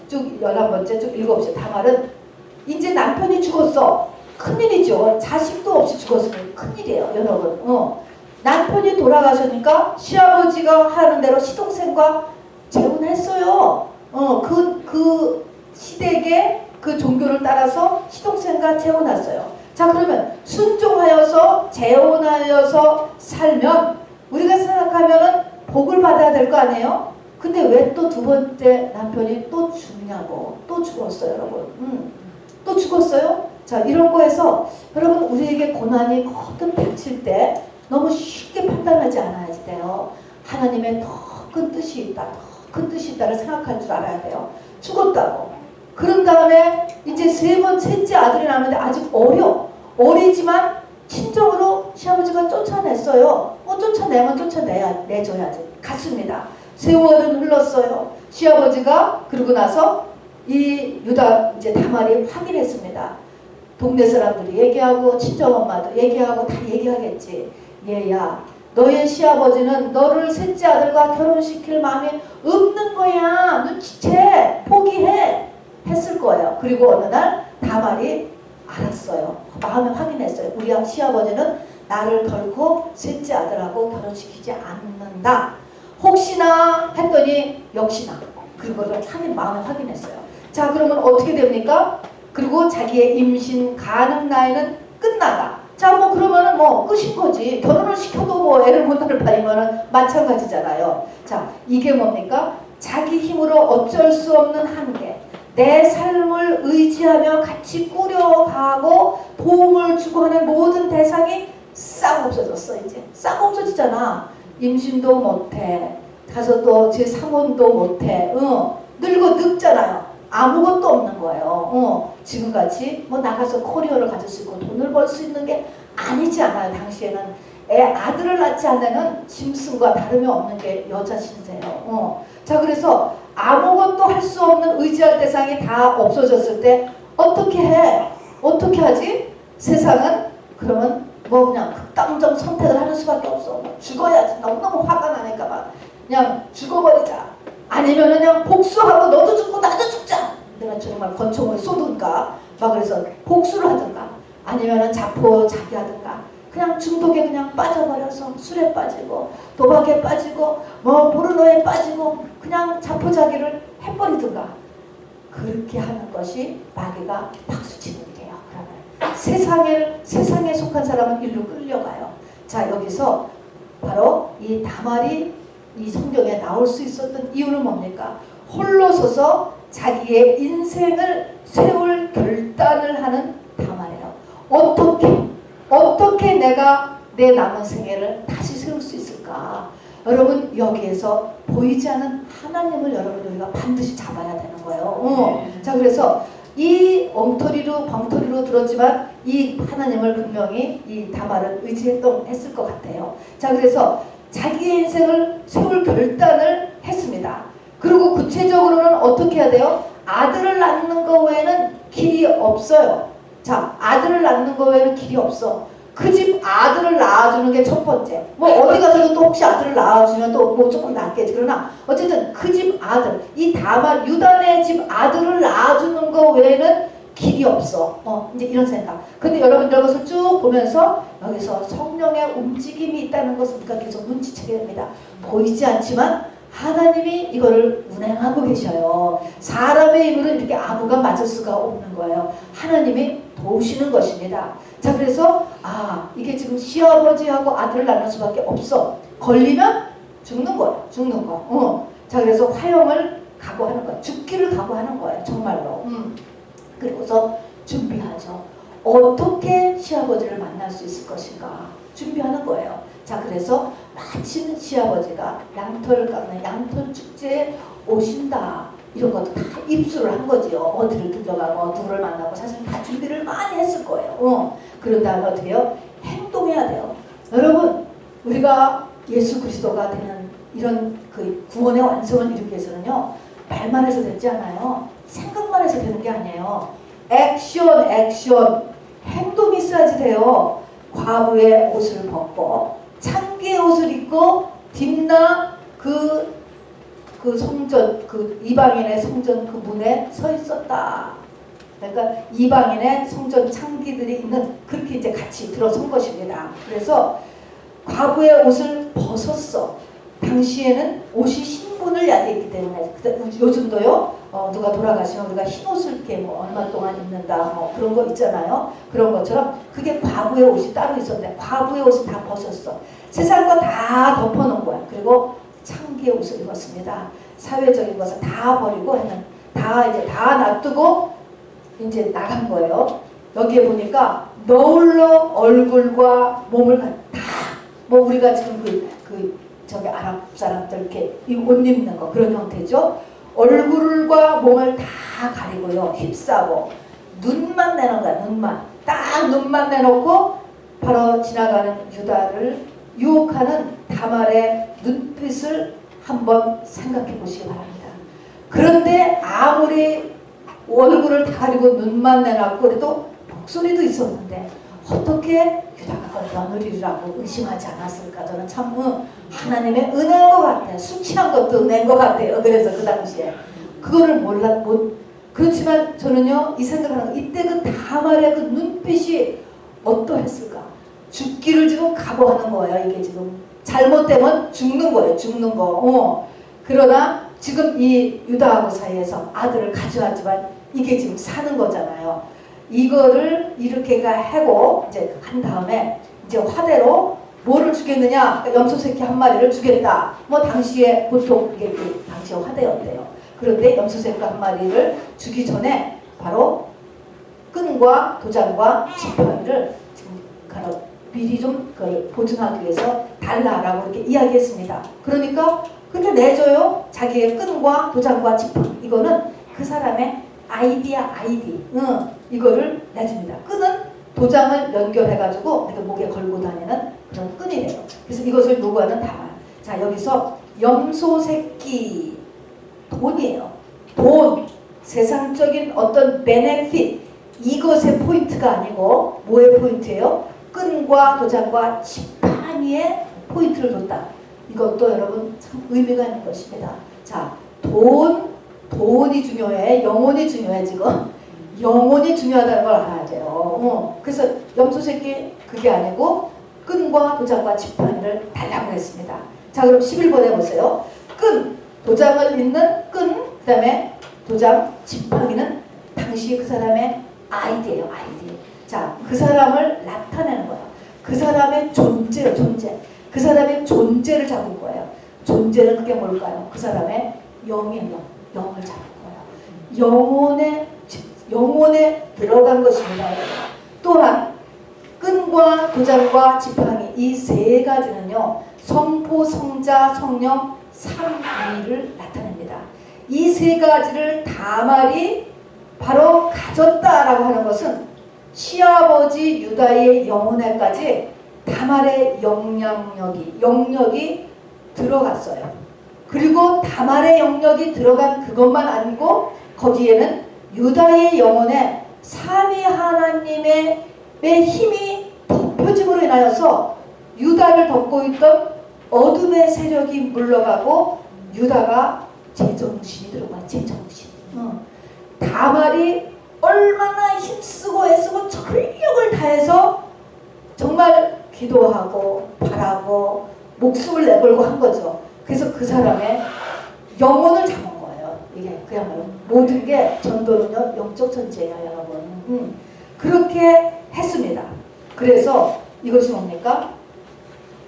쭉 11번째 쭉 읽어봅시다. 다말은 이제 남편이 죽었어. 큰일이죠. 자식도 없이 죽었으면 큰일이에요. 여러분. 남편이 돌아가셨으니까 시아버지가 하는 대로 시동생과 재혼했어요. 그 시댁의 그 종교를 따라서 시동생과 재혼했어요. 자 그러면 순종하여서 재혼하여서 살면 우리가 생각하면은 복을 받아야 될 거 아니에요? 근데 왜 또 두 번째 남편이 또 죽냐고. 또 죽었어요 여러분. 또 죽었어요? 자 이런 거에서 여러분 우리에게 고난이 거듭 닥칠 때 너무 쉽게 판단하지 않아야 돼요. 하나님의 더 큰 뜻이 있다. 더 큰 뜻이 있다를 생각할 줄 알아야 돼요. 죽었다고. 그런 다음에 이제 셋째 아들이 나는데 아직 어리지만 친정으로 시아버지가 쫓아냈어요. 쫓아내면 내줘야지. 갔습니다. 세월은 흘렀어요. 시아버지가 그러고 나서 이 유다 이제 다말이 확인했습니다. 동네 사람들이 얘기하고 친정엄마도 얘기하고 다 얘기하겠지. 얘야 너의 시아버지는 너를 셋째 아들과 결혼시킬 마음이 없는 거야. 눈치채. 포기해. 했을 거예요. 그리고 어느 날 다말이 알았어요. 마음에 확인했어요. 우리 시아버지는 나를 결코 셋째 아들하고 결혼시키지 않는다. 혹시나 했더니 역시나 그거를 마음에 확인했어요. 자 그러면 어떻게 됩니까? 그리고 자기의 임신 가능 나이는 끝나가. 자 뭐 그러면은 뭐 끝인 거지. 결혼을 시켜도 뭐 애를 못 낳을 바이면은 마찬가지잖아요. 자 이게 뭡니까? 자기 힘으로 어쩔 수 없는 한계. 내 삶을 의지하며 같이 꾸려가고 도움을 주고 하는 모든 대상이 싹 없어졌어. 이제 싹 없어지잖아. 임신도 못해. 가서 또 제 상혼도 못해. 늙잖아요. 아무것도 없는 거예요. 지금같이 뭐 나가서 커리어를 가질 수 있고 돈을 벌 수 있는 게 아니지 않아요. 당시에는 아들을 낳지 않는 짐승과 다름이 없는 게 여자 신세예요. 자 그래서 아무것도 할 수 없는 의지할 대상이 다 없어졌을 때 어떻게 해? 어떻게 하지? 세상은 그러면 뭐 그냥 극단적 선택을 하는 수밖에 없어. 죽어야지. 너무너무 화가 나니까 막 그냥 죽어버리자. 아니면 그냥 복수하고 너도 죽고 나도 죽자. 내가 정말 권총을 쏘든가 막 그래서 복수를 하든가 아니면은 자포자기하든가 그냥 중독에 그냥 빠져버려서 술에 빠지고 도박에 빠지고 뭐 포르노에 빠지고 그냥 자포자기를 해버리든가 그렇게 하는 것이 마귀가 박수치는 일이에요. 그러면 세상에 속한 사람은 일로 끌려가요. 자, 여기서 바로 이 다말이 이 성경에 나올 수 있었던 이유는 뭡니까? 홀로 서서 자기의 인생을 세울 결단을 하는 다말이에요. 어떻게 내가 내 남은 생애를 다시 세울 수 있을까? 여러분, 여기에서 보이지 않은 하나님을 여러분 우리가 반드시 잡아야 되는 거예요. 자, 그래서 이 엉터리로 들었지만 이 하나님을 분명히 이 다말은 했을 것 같아요. 자, 그래서 자기의 인생을 세울 결단을 했습니다. 그리고 구체적으로는 어떻게 해야 돼요? 아들을 낳는 거 외에는 길이 없어요. 자, 아들을 낳는 거 외에는 길이 없어. 그 집 아들을 낳아주는 게 첫 번째. 뭐 어디 가서도 또 혹시 아들을 낳아주면 또 뭐 조금 낫겠지. 그러나 어쨌든 그 집 아들, 이 다말 유다네 집 아들을 낳아주는 거 외에는 길이 없어. 이제 이런 생각. 근데 여러분들 것을 쭉 보면서 여기서 성령의 움직임이 있다는 것을 우리가 계속 눈치채게 됩니다. 보이지 않지만 하나님이 이거를 운행하고 계셔요. 사람의 힘으로 이렇게 아무가 맞을 수가 없는 거예요. 하나님이 도우시는 것입니다. 자, 그래서 이게 지금 시아버지하고 아들을 낳는 수밖에 없어. 걸리면 죽는 거야. 죽는 거. 자, 그래서 화형을 각오하는 거야. 죽기를 각오하는 거예요. 정말로. 그리고서 준비하죠. 어떻게 시아버지를 만날 수 있을 것인가 준비하는 거예요. 자, 그래서 마침 시아버지가 양털 깎는 양털 축제에 오신다. 이런 것도 다 입수를 한 거지요. 어디를 들려가고 누구를 만나고 사실 다 준비를 많이 했을 거예요. 그런 다음에 어떻게 해요? 행동해야 돼요. 여러분, 우리가 예수 그리스도가 되는 이런 그 구원의 완성을 이루기 위해서는요, 말만 해서 되지 않아요. 생각만 해서 되는 게 아니에요. 액션 행동이 있어야지 돼요. 과부의 옷을 벗고 창기의 옷을 입고 딥나 그 성전, 그 이방인의 성전 그 문에 서 있었다. 그러니까 이방인의 성전 창기들이 있는 그렇게 이제 같이 들어선 것입니다. 그래서 과부의 옷을 벗었어. 당시에는 옷이 신분을 야기했기 때문에 요즘도요. 누가 돌아가시면 우리가 흰 옷을 이렇게 뭐 얼마 동안 입는다 뭐 그런 거 있잖아요. 그런 것처럼 그게 과부의 옷이 따로 있었는데 과부의 옷을 다 벗었어. 세상 거 다 덮어놓은 거야. 그리고 창기의 옷을 입었습니다. 사회적인 것을 다 버리고 이제 다 놔두고 이제 나간 거예요. 여기에 보니까 너울로 얼굴과 몸을 다 뭐 우리가 지금 저기 아랍 사람들 이렇게 옷 입는 거 그런 형태죠. 얼굴과 몸을 다 가리고요. 휩싸고 눈만 내놓은 거야. 눈만 내놓고 바로 지나가는 유다를 유혹하는 다말의 눈빛을 한번 생각해 보시기 바랍니다. 그런데 아무리 얼굴을 다 가리고 눈만 내놨고 그래도 목소리도 있었는데 어떻게 유다가 며느리라고 의심하지 않았을까? 저는 참 하나님의 은혜인 것 같아요. 술 취한 것도 은혜인 것 같아요. 그래서 그 당시에 그거를 그렇지만 저는요 이 생각을 하는 이때 그 다말의 그 눈빛이 어떠했을까? 죽기를 지금 각오하는 거예요. 이게 지금 잘못되면 죽는 거예요. 죽는 거. 그러나 지금 이 유다하고 사이에서 아들을 가져왔지만 이게 지금 사는 거잖아요. 이거를 이렇게가 하고 이제 한 다음에 이제 화대로 뭐를 주겠느냐? 염소 새끼 한 마리를 주겠다. 뭐 당시에 보통 이게 당시에 화대였대요. 그런데 염소 새끼 한 마리를 주기 전에 바로 끈과 도장과 지팡이를 지금 미리 좀 보증하기 위해서 달라라고 이렇게 이야기했습니다. 그러니까 근데 내줘요. 자기의 끈과 도장과 지팡이. 이거는 그 사람의 아이디. 이거를 내줍니다. 끈은 도장을 연결해가지고 이렇게 목에 걸고 다니는 그런 끈이래요. 그래서 이것을 요구하는 다말. 자, 여기서 염소 새끼 돈이에요. 돈, 세상적인 어떤 베네핏 이것의 포인트가 아니고 뭐의 포인트예요? 끈과 도장과 지팡이에 포인트를 뒀다. 이것도 여러분 참 의미가 있는 것입니다. 자, 돈이 중요해. 영혼이 중요해. 지금 영혼이 중요하다는 걸 알아야 돼요. 그래서 염소새끼 그게 아니고 끈과 도장과 지팡이를 달라고 했습니다. 자, 그럼 11번에 보세요. 끈, 도장을 잇는 끈, 그 다음에 도장, 지팡이는 당시 그 사람의 아이디예요. 아이디. 자, 그 사람을 나타내는 거예요. 그 사람의 존재. 그 사람의 존재를 잡은 거예요. 존재는 그게 뭘까요? 그 사람의 영을 잡은 거예요. 영혼에 들어간 것입니다. 또한 끈과 도장과 지팡이 이 세 가지는요, 성부, 성자, 성령 삼위를 나타냅니다. 이 세 가지를 다말이 바로 가졌다라고 하는 것은 시아버지 유다의 영혼에까지 다말의 영역이 들어갔어요. 그리고 다말의 영역이 들어간 그것만 아니고 거기에는 유다의 영혼에 삼위 하나님의 힘이 덮여짐으로 인하여서 유다를 덮고 있던 어둠의 세력이 물러가고 유다가 제정신이 들어간 제정신. 다말이 얼마나 힘쓰고 애쓰고 전력을 다해서 정말 기도하고 바라고 목숨을 내걸고 한 거죠. 그래서 그 사람의 영혼을 잡은 거예요. 이게 그야말로 모든 게 전도는요 영적 전쟁이에요, 여러분. 그렇게 했습니다. 그래서 이것이 뭡니까?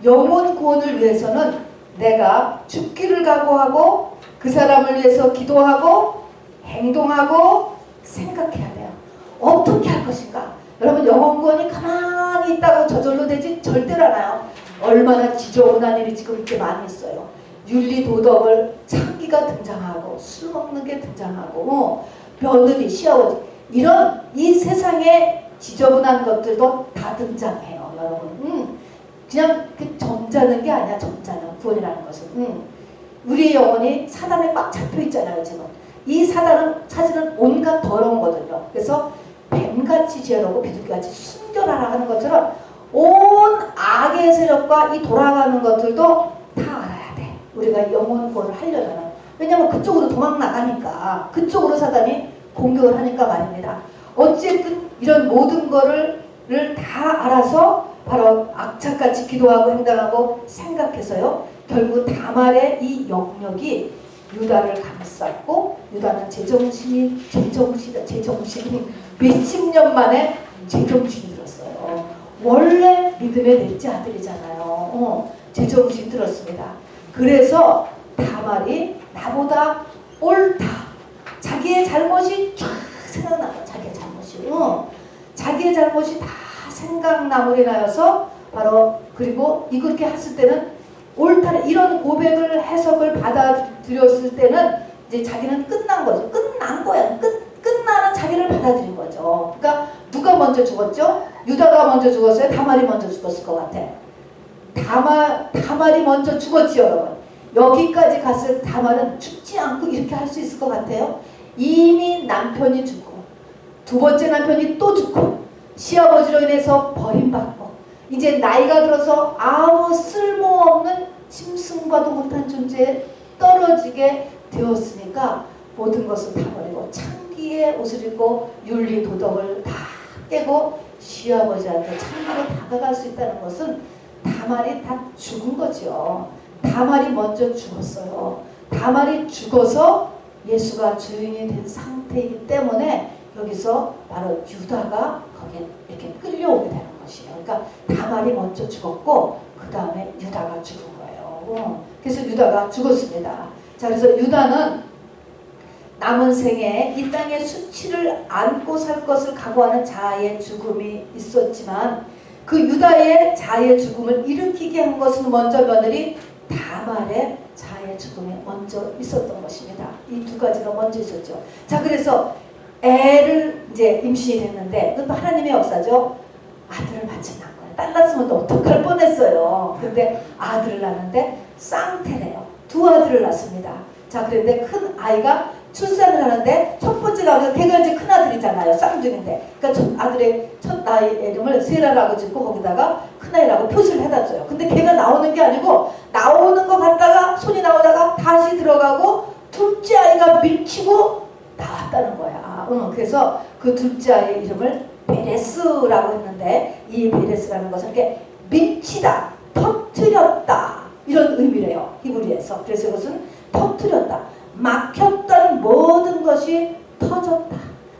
영혼 구원을 위해서는 내가 죽기를 각오하고 그 사람을 위해서 기도하고 행동하고 생각해야 돼요. 어떻게 할 것인가? 여러분, 영혼 구원이 가만히 있다고 저절로 되지 절대로 않아요. 얼마나 지저분한 일이 지금 이렇게 많이 있어요. 윤리 도덕을 창기가 등장하고 술 먹는 게 등장하고 며느리, 시아버지 이런 이 세상에 지저분한 것들도 다 등장해요, 여러분. 그냥 점잖은 게 아니야. 점잖은 구원이라는 것은 우리의 영혼이 사단에 꽉 잡혀 있잖아요. 지금 이 사단은 사실은 온갖 더러운 거거든요. 그래서 뱀같이 지으라고 비둘기같이 순결하라 하는 것처럼 온 악의 세력과 이 돌아가는 것들도 다 알아야 돼. 우리가 영혼 구원을 하려면. 왜냐하면 그쪽으로 도망 나가니까, 그쪽으로 사단이 공격을 하니까 말입니다. 어쨌든 이런 모든 거를 다 알아서 바로 악착같이 기도하고 행동하고 생각해서요, 결국 다말의 이 영역이 유다를 감쌌고, 유다는 제정신이 몇십 년 만에 제정신이 들었어요. 원래 믿음의 넷째 아들이잖아요. 제정신이 들었습니다. 그래서 다말이 나보다 옳다. 자기의 잘못이 쫙 생각나요. 자기의 잘못이 다 생각나므로 인하여서 바로 그리고 이렇게 했을 때는 옳다는 이런 고백을 해석을 받아들였을 때는 이제 자기는 끝난 거죠. 끝난 거야. 끝나는 자기를 받아들인 거죠. 그러니까 누가 먼저 죽었죠? 유다가 먼저 죽었어요? 다말이 먼저 죽었을 것 같아. 다말이 먼저 죽었지요, 여러분. 여기까지 갔을 때 다말은 죽지 않고 이렇게 할 수 있을 것 같아요. 이미 남편이 죽고 두 번째 남편이 또 죽고 시아버지로 인해서 버림받고 이제 나이가 들어서 아무 쓸모없는 짐승과도 못한 존재에 떨어지게 되었으니까 모든 것을 다 버리고 창기의 옷을 입고 윤리 도덕을 다 깨고 시아버지한테 창기로 다가갈 수 있다는 것은 다말이 다 죽은 거죠. 다말이 먼저 죽었어요. 다말이 죽어서 예수가 주인이 된 상태이기 때문에 여기서 바로 유다가 거기에 이렇게 끌려오게 되는 것이에요. 그러니까 다말이 먼저 죽었고 그 다음에 유다가 죽은 거예요. 그래서 유다가 죽었습니다. 자, 그래서 유다는 남은 생에 이 땅의 수치를 안고 살 것을 각오하는 자아의 죽음이 있었지만 그 유다의 자아의 죽음을 일으키게 한 것은 먼저 며느리 다말의 자아의 죽음이 먼저 있었던 것입니다. 이 두 가지가 먼저 있었죠. 자, 그래서 애를 이제 임신이 됐는데 그것도 하나님의 역사죠. 아들을 마침 낳은 거예요. 딸 낳았으면 또 어떡할 뻔했어요. 근데 아들을 낳는데 쌍태래요. 두 아들을 낳습니다. 자, 그런데 큰 아이가 출산을 하는데 첫 번째가 걔가 이제 큰 아들이잖아요. 쌍둥이인데. 그러니까 첫 아들의 첫 아이 이름을 세라라고 짓고 거기다가 큰 아이라고 표시를 해다 줘요. 근데 걔가 나오는 게 아니고 나오는 거 갔다가 손이 나오다가 다시 들어가고 둘째 아이가 밀치고 나왔다는 거야. 그래서 그 둘째 아이의 이름을 베레스라고 했는데 이 베레스라는 것은 이렇게 밀치다, 터뜨렸다 이런 의미래요. 히브리에서. 그래서 이것은 터뜨렸다. 막혔던 모든 것이 터졌다.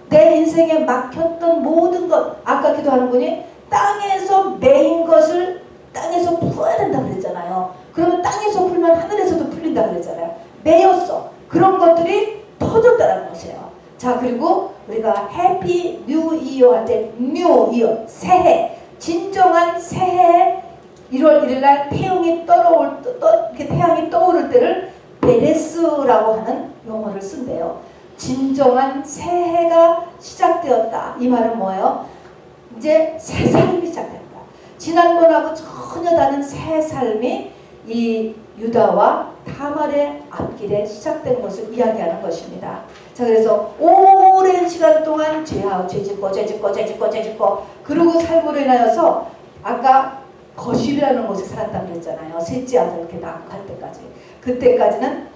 내 인생에 막혔던 모든 것. 아까 기도하는 분이 땅에서 메인 것을 땅에서 풀어야 된다고 그랬잖아요. 그러면 땅에서 풀면 하늘에서도 풀린다고 그랬잖아요. 메였어. 그런 것들이 터졌다는 것이에요. 자, 그리고 우리가 해피 뉴 이어 할 때 뉴 이어 새해, 진정한 새해 1월 1일 날 태양이 이렇게 태양이 떠오를 때를 베레스라고 하는 용어를 쓴대요. 진정한 새해가 시작되었다. 이 말은 뭐예요? 이제 새 삶이 시작된다. 지난번하고 전혀 다른 새 삶이 이 유다와 타말의 앞길에 시작된 것을 이야기하는 것입니다. 자, 그래서 오랜 시간 동안 죄짓고 그러고 살고로 인하여서 아까 거실이라는 곳에 살았다고 그랬잖아요. 셋째 아들 이렇게 낳고 할 때까지. 그때까지는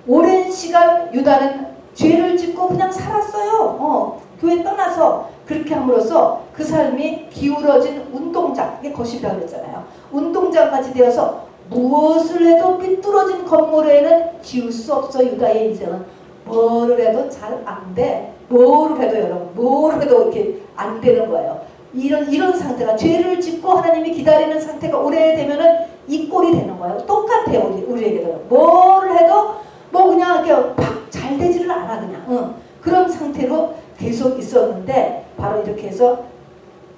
오랜 시간 유다는 죄를 짓고 그냥 살았어요. 교회 떠나서 그렇게 함으로써 그 삶이 기울어진 운동장, 이게 거실이라고 그랬잖아요. 운동장까지 되어서 무엇을 해도 삐뚤어진 건물에는 지울 수 없어. 유다의 인생은 뭐를 해도 잘 안 돼. 뭐를 해도 여러분, 뭐를 해도 이렇게 안 되는 거예요. 이런 상태가 죄를 짓고 하나님이 기다리는 상태가 오래되면은 이 꼴이 되는 거예요. 똑같아요. 우리에게도 뭐를 해도 뭐 그냥 이렇게 팍 잘 되지를 않아 그냥. 그런 상태로 계속 있었는데 바로 이렇게 해서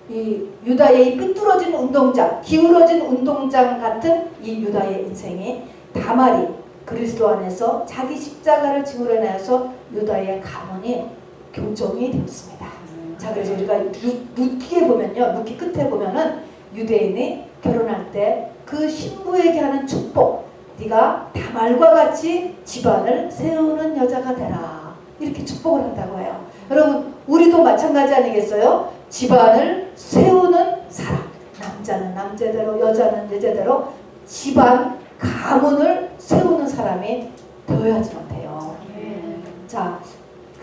이 유다의 이 삐뚤어진 운동장, 기울어진 운동장 같은 이 유다의 인생이 다말이 그리스도 안에서 자기 십자가를 짐으로 인하여서 유다의 가문이 교정이 되었습니다. 자, 그래서 우리가 룻기에 보면요, 룻기 끝에 보면은 유대인이 결혼할 때 그 신부에게 하는 축복, 네가 다말과 같이 집안을 세우는 여자가 되라, 이렇게 축복을 한다고 해요. 여러분, 우리도 마찬가지 아니겠어요? 집안을 세우는 사람, 남자는 남자대로 여자는 여자대로 집안 가문을 세우는 사람이 되어야지만 돼요. 자,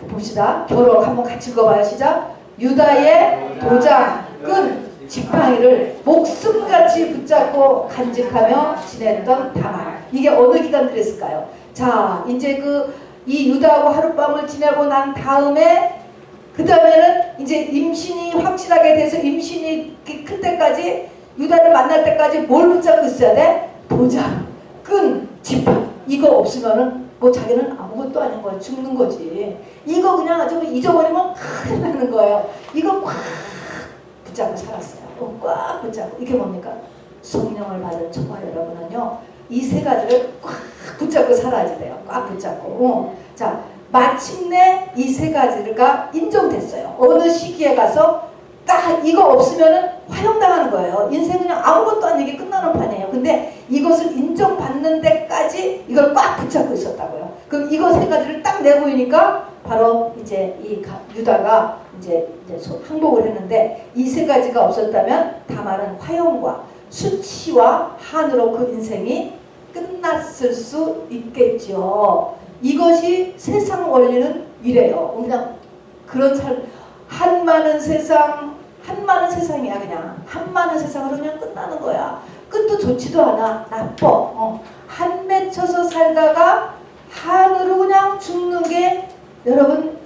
봅시다. 결혼 한번 같이 읽어봐요. 시작. 유다의 도장, 끈, 지팡이를 목숨같이 붙잡고 간직하며 지냈던 다말. 이게 어느 기간 그랬을까요? 자, 이제 이 유다하고 하룻밤을 지내고 난 다음에 그 다음에는 이제 임신이 확실하게 돼서 임신이 클 때까지, 유다를 만날 때까지 뭘 붙잡고 있어야 돼? 도장, 끈, 지팡이. 이거 없으면은 뭐 자기는 아무것도 아닌 거야. 죽는 거지. 이거 그냥 아주 잊어버리면 큰일 나는 거예요. 이거 꽉 붙잡고 살았어요. 꽉 붙잡고. 이게 뭡니까? 성령을 받은 저와 여러분은요, 이 세 가지를 꽉 붙잡고 살아야지 돼요. 꽉 붙잡고. 자, 마침내 이 세 가지가 인정됐어요. 어느 시기에 가서 딱 이거 없으면은 화형당하는 거예요. 인생 그냥 아무것도 아니게 끝나는 판이에요. 근데 이것을 인정받는 데까지 이걸 꽉 붙잡고 있었다고요. 그럼 이거 세 가지를 딱 내보이니까 바로 이제 이 유다가 이제 항복을 했는데, 이 세 가지가 없었다면 다말은 화형과 수치와 한으로 그 인생이 끝났을 수 있겠죠. 이것이 세상 원리는 이래요. 그냥 그런 한많은 세상이야. 그냥 한많은 세상으로 그냥 끝나는 거야. 끝도 좋지도 않아. 나빠. 한 맺혀서 살다가 한으로 그냥 죽는 게 여러분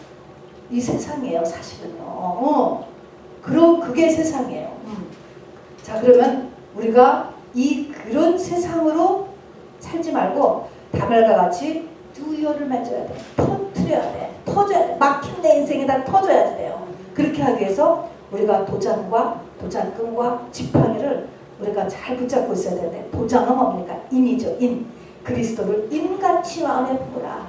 이 세상이에요. 사실은요. 그게 세상이에요. 자, 그러면 우리가 그런 세상으로 살지 말고 다말과 같이 듀어를 맺어야 돼. 터뜨려야 돼. 터져야 돼. 막힌 내 인생에다 터져야 돼요. 그렇게 하기 위해서 우리가 도장과 도장끈과 지팡이를 우리가 잘 붙잡고 있어야 되는데, 도장은 뭡니까? 인이죠. 인. 그리스도를 인같이 마음에 품으라.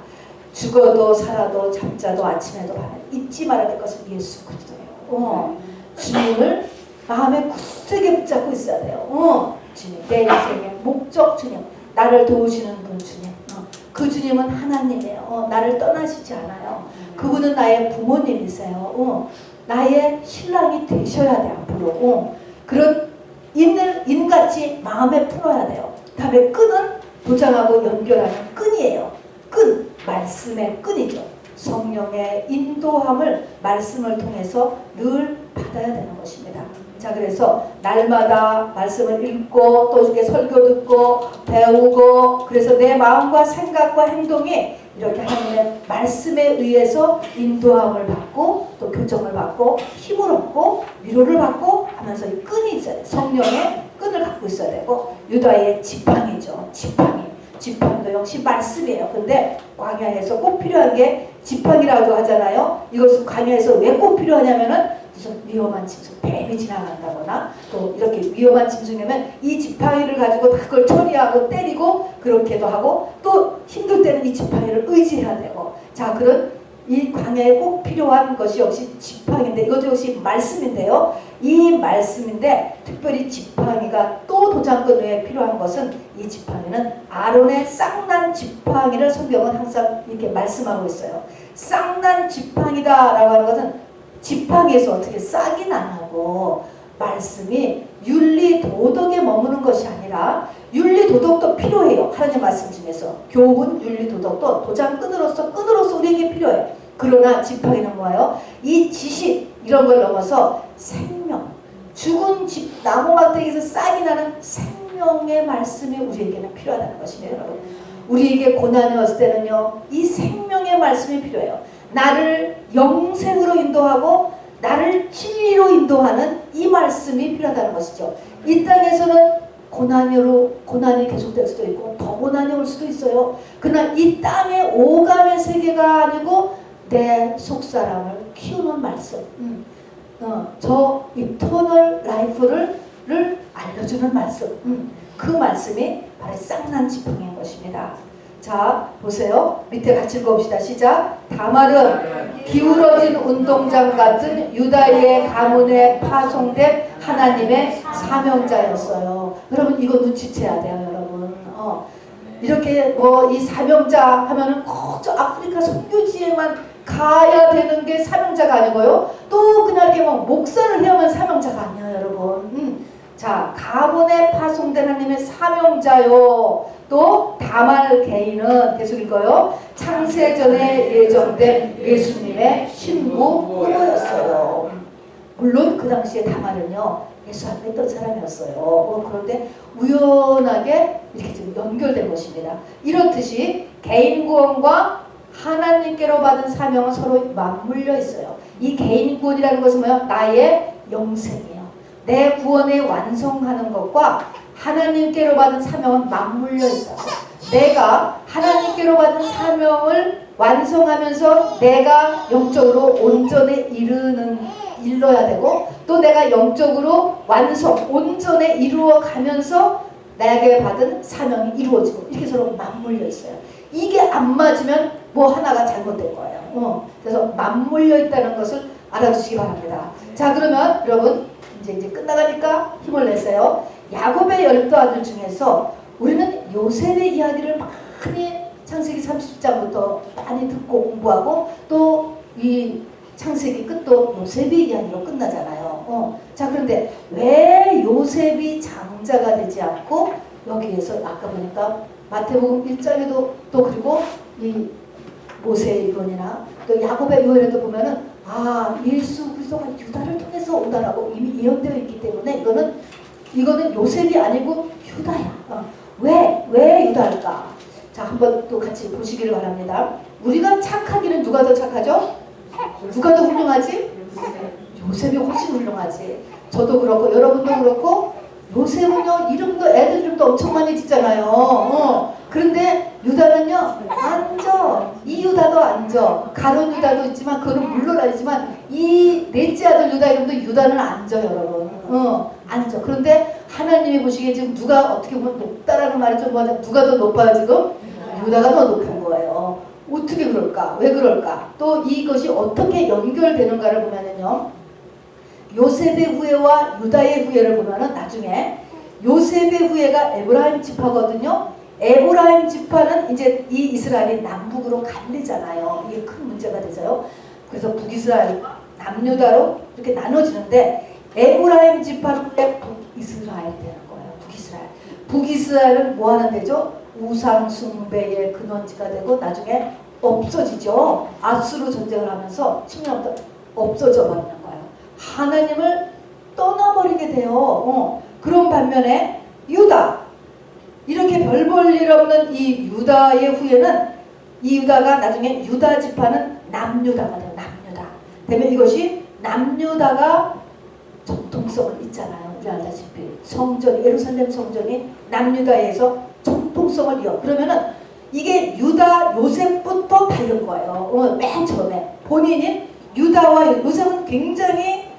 죽어도 살아도 잠자도 아침에도 밤에 잊지 말아야 될 것은 예수 그리스도예요. 주님을 마음에 굳세게 붙잡고 있어야 돼요. 주님, 내 인생의 목적 주님, 나를 도우시는 분 주님. 그 주님은 하나님이에요. 나를 떠나시지 않아요. 그분은 나의 부모님이세요. 나의 신랑이 되셔야 돼 앞으로. 그런 인같이 마음에 품어야 돼요. 다음에 끈은 도장하고 연결하는 끈이에요. 끈, 말씀의 끈이죠. 성령의 인도함을 말씀을 통해서 늘 받아야 되는 것입니다. 자, 그래서 날마다 말씀을 읽고 또 이렇게 설교 듣고 배우고, 그래서 내 마음과 생각과 행동이 이렇게 하나님의 말씀에 의해서 인도함을 받고 또 교정을 받고 힘을 얻고 위로를 받고 하면서 이 끈이 있어야 돼요. 성령의 끈을 갖고 있어야 되고, 유다의 지팡이죠. 지팡이도 역시 말씀이에요. 근데 광야에서 꼭 필요한 게 지팡이라고 하잖아요. 이것은 광야에서 왜 꼭 필요하냐면은 무슨 위험한 짐승, 뱀이 지나간다거나 또 이렇게 위험한 짐승이면 이 지팡이를 가지고 그걸 처리하고 때리고 그렇게도 하고, 또 힘들 때는 이 지팡이를 의지해야 되고, 자, 그런 이 광야에 꼭 필요한 것이 역시 지팡이인데, 이것도 역시 말씀인데요. 이 말씀인데 특별히 지팡이가 또 도장끈 외에 필요한 것은, 이 지팡이는 아론의 쌍난 지팡이를 성경은 항상 이렇게 말씀하고 있어요. 쌍난 지팡이다 라고 하는 것은 지팡이에서 어떻게 싹이 안 하고, 말씀이 윤리 도덕에 머무는 것이 아니라 윤리 도덕도 필요해요. 하나님 말씀 중에서 교훈, 윤리 도덕도 끈으로서 우리에게 필요해요. 그러나 지팡이는 뭐예요? 이 지식 이런 걸 넘어서 생명, 죽은 나무 막대기에서 싹이 나는 생명의 말씀이 우리에게는 필요하다는 것이네요. 여러분, 우리에게 고난이 왔을 때는요, 이 생명의 말씀이 필요해요. 나를 영생으로 인도하고 나를 진리로 인도하는 이 말씀이 필요하다는 것이죠. 이 땅에서는 고난이 계속될 수도 있고 더 고난이 올 수도 있어요. 그러나 이 땅의 오감의 세계가 아니고 내 속사람을 키우는 말씀, 저 이터널 라이프를 알려주는 말씀, 그 말씀이 바로 쌍난 지팡이인 것입니다. 자, 보세요. 밑에 같이 읽어봅시다. 시작. 다말은 기울어진 운동장 같은 유다의 가문에 파송된 하나님의 사명자였어요. 여러분, 이거 눈치채야 돼요, 여러분. 이렇게 이 사명자 하면은 꼭 저 아프리카 선교지에만 가야 되는 게 사명자가 아니고요. 또 그냥 이렇게 목사를 해야만 사명자가 아니에요, 여러분. 자, 가문에 파송된 하나님의 사명자요. 또 다말 개인은 계속 읽어요. 창세전에 예정된 예수님의 신부 부모였어요. 물론 그 당시에 다말은요, 예수 안 믿던 사람이었어요. 그런데 우연하게 이렇게 지금 연결된 것입니다. 이렇듯이 개인 구원과 하나님께로 받은 사명은 서로 맞물려 있어요. 이 개인 구원이라는 것은 뭐예요? 나의 영생이에요. 내 구원을 완성하는 것과 하나님께로 받은 사명은 맞물려 있어요. 내가 하나님께로 받은 사명을 완성하면서 내가 영적으로 온전에 이르러야 되고, 또 내가 영적으로 온전에 이루어 가면서 내게 받은 사명이 이루어지고, 이렇게 서로 맞물려 있어요. 이게 안 맞으면 뭐 하나가 잘못된 거예요. 그래서 맞물려 있다는 것을 알아주시기 바랍니다. 자, 그러면 여러분 이제 끝나가니까 힘을 내세요. 야곱의 12아들 중에서 우리는 요셉의 이야기를 많이 창세기 30장부터 많이 듣고 공부하고, 또 이 창세기 끝도 요셉의 이야기로 끝나잖아요. 자, 그런데 왜 요셉이 장자가 되지 않고 여기에서 아까 보니까 마태복음 1장에도 또 그리고 이 모세의 유언이나 또 야곱의 유언에도 보면은 예수 그리스도가 유다를 통해서 온다라고 이미 예언되어 있기 때문에 이거는 요셉이 아니고 유다야. 왜 유다일까? 자, 한번 또 같이 보시기를 바랍니다. 우리가 착하기는 누가 더 착하죠? 누가 더 훌륭하지? 요셉이 훨씬 훌륭하지. 저도 그렇고 여러분도 그렇고, 요셉은요 이름도 애들 이름도 엄청 많이 짓잖아요. 그런데 유다는요 앉아. 이 유다도 앉아. 가론 유다도 있지만 그거는 물론 아니지만 이 넷째 아들 유다 이름도 유다는 앉아, 여러분. 앉아. 그런데 하나님이 보시기에 지금 누가 어떻게 보면 높다라는 말이 좀 뭐냐, 누가 더 높아요 지금? 유다가 더 높은 거예요. 어떻게 그럴까? 왜 그럴까? 또 이것이 어떻게 연결되는가를 보면은요, 요셉의 후예와 유다의 후예를 보면은 나중에 요셉의 후예가 에브라임 지파거든요. 에브라임 지파는 이제 이 이스라엘이 남북으로 갈리잖아요. 이게 큰 문제가 되죠. 그래서 북이스라엘, 남유다로 이렇게 나눠지는데 에브라임 지파는 북이스라엘이 되는 거예요. 북이스라엘. 북이스라엘은 뭐 하는 데죠? 우상 숭배의 근원지가 되고 나중에 없어지죠. 아수르 전쟁을 하면서 10년부터 없어져 버리는 거예요. 하나님을 떠나버리게 돼요. 그런 반면에 유다, 이렇게 별 볼 일 없는 이 유다의 후예는, 이 유다가 나중에 유다 지파는 남유다가 돼요. 남유다. 되면 이것이 남유다가 정통성을 있잖아요. 우리 알다시피 성전, 예루살렘 성전이 남유다에서 정통성을 이어. 그러면은 이게 유다 요셉부터 다른 거예요. 맨 처음에 본인이 유다와 요셉은 굉장히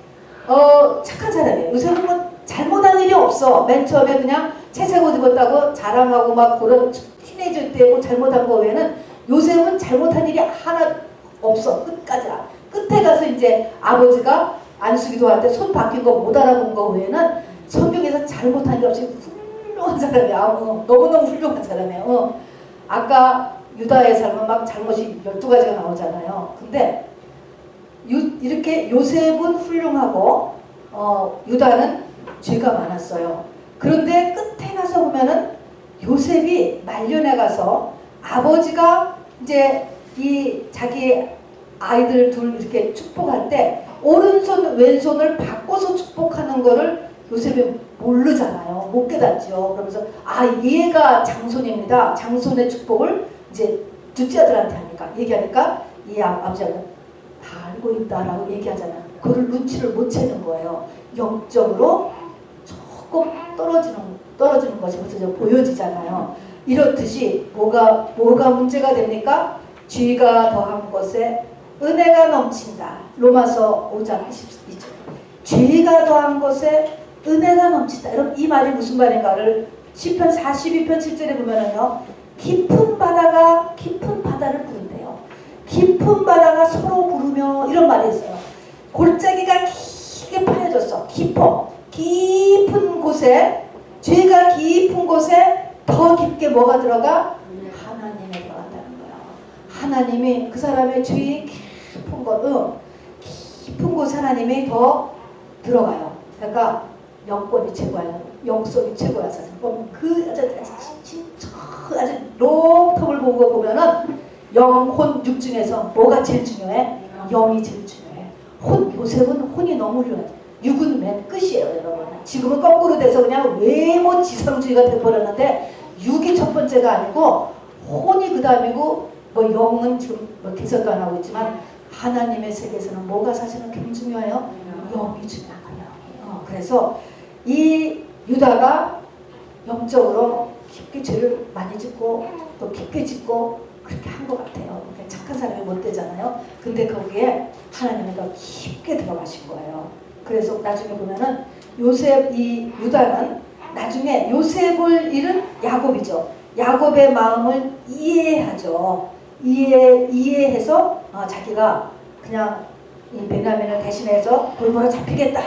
착한 사람이에요. 요셉은 뭐 잘못한 일이 없어. 맨 처음에 그냥 채색 옷 입었다고 자랑하고 막 그런 티네이저 때 뭐 잘못한 거 외에는 요셉은 잘못한 일이 하나 없어. 끝까지. 끝에 가서 이제 아버지가 안수기도 할 때 손 바뀐 거 못 알아본 거 외에는 성경에서 잘못한 게 없이 훌륭한 사람이야. 너무너무 훌륭한 사람이에요. 아까 유다의 삶은 막 잘못이 12가지가 나오잖아요. 근데 이렇게 요셉은 훌륭하고 유다는 죄가 많았어요. 그런데 끝에 가서 보면은 요셉이 말년에 가서 아버지가 이제 이 자기 아이들 둘 이렇게 축복할 때 오른손 왼손을 바꿔서 축복하는 거를 요셉이 모르잖아요. 못 깨닫죠. 그러면서 얘가 장손입니다. 장손의 축복을 이제 둘째 아들한테 얘기하니까 이 아버지가 다 알고 있다라고 얘기하잖아요. 그걸 눈치를 못 채는 거예요. 영적으로 조금 떨어지는 것이 벌써 보여지잖아요. 이렇듯이 뭐가 문제가 됩니까? 죄가 더한 것에 은혜가 넘친다. 로마서 5장 22절. 죄가 더한 것에 은혜가 넘친다. 여러분 이 말이 무슨 말인가를 시편 42편 7절에 보면은요. 깊은 바다를 부른대요. 깊은 바다가 서로 부르며 이런 말이 있어요. 골짜기가 깊게 파여졌어. 깊은 곳에, 죄가 깊은 곳에 더 깊게 뭐가 들어가? 하나님이 들어간다는 거예요. 하나님이 그 사람의 죄의 깊은 곳 하나님이 더 들어가요. 그러니까 영권이 최고야. 영성이 최고야. 아주 롱텀을 보고 보면은 영혼 육 중에서 뭐가 제일 중요해? 영이 제일 중요해. 요셉은 혼이 너무 훌륭해. 육은 맨 끝이에요, 여러분. 지금은 거꾸로 돼서 그냥 외모 지상주의가 돼버렸는데 육이 첫 번째가 아니고 혼이 그 다음이고 뭐 영은 지금 뭐 개선도 안 하고 있지만 하나님의 세계에서는 뭐가 사실은 굉장히 중요해요? 영이 중요한 거예요. 그래서 이 유다가 영적으로 깊게 죄를 많이 짓고 또 깊게 짓고 그렇게 한 것 같아요. 그러니까 착한 사람이 못 되잖아요. 근데 거기에 하나님이 더 깊게 들어가신 거예요. 그래서 나중에 보면은 이 유다는 나중에 요셉을 잃은 야곱이죠. 야곱의 마음을 이해하죠. 이해해서 자기가 그냥 이 베냐민을 대신해서 돌보러 잡히겠다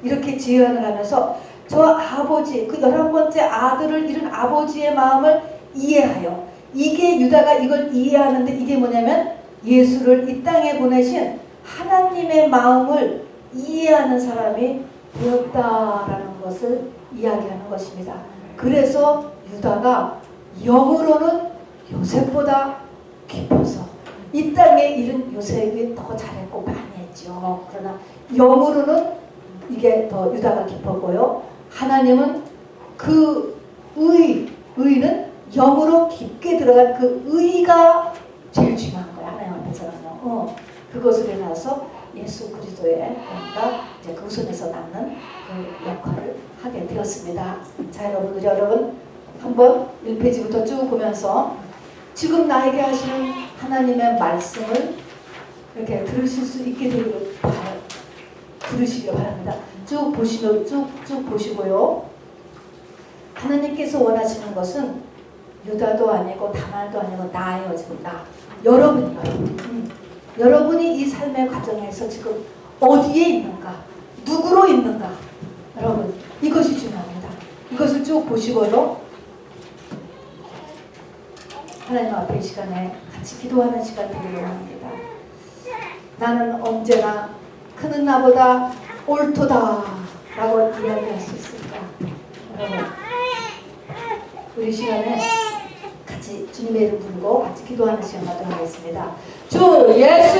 이렇게 지원을 하면서 저 아버지, 그 11번째 아들을 잃은 아버지의 마음을 이해하여, 이게 유다가 이걸 이해하는데 이게 뭐냐면 예수를 이 땅에 보내신 하나님의 마음을 이해하는 사람이 되었다라는 것을 이야기하는 것입니다. 그래서 유다가 영으로는 요셉보다 깊어서 이 땅에 잃은 요셉이 더 잘했고 많이 했죠. 그러나 영으로는 이게 더 유다가 깊었고요. 하나님은 그 의는 영으로 깊게 들어간 그 의가 제일 중요한 거야. 하나님 앞에서는요. 그것을 해놔서 예수 그리스도의 영과 이제 그 손에서 남는 그 역할을 하게 되었습니다. 자, 여러분 한번 1페이지부터 쭉 보면서 지금 나에게 하시는 하나님의 말씀을 이렇게 들으실 수 있게 되기를 들으시기 바랍니다. 쭉 보시고요. 하나님께서 원하시는 것은 유다도 아니고 다말도 아니고 나예요. 지금 여러분이요. 여러분이 이 삶의 과정에서 지금 어디에 있는가, 누구로 있는가, 여러분 이것이 중요합니다. 이것을 쭉 보시고요. 하나님 앞에 이 시간에 같이 기도하는 시간 되기를 원합니다. 나는 언제나 그는 나보다 옳도다 라고 이야기할 수 있을까? 여러분, 우리 시간에 같이 주님의 이름 부르고 같이 기도하는 시간 갖도록 하겠습니다. 주 예수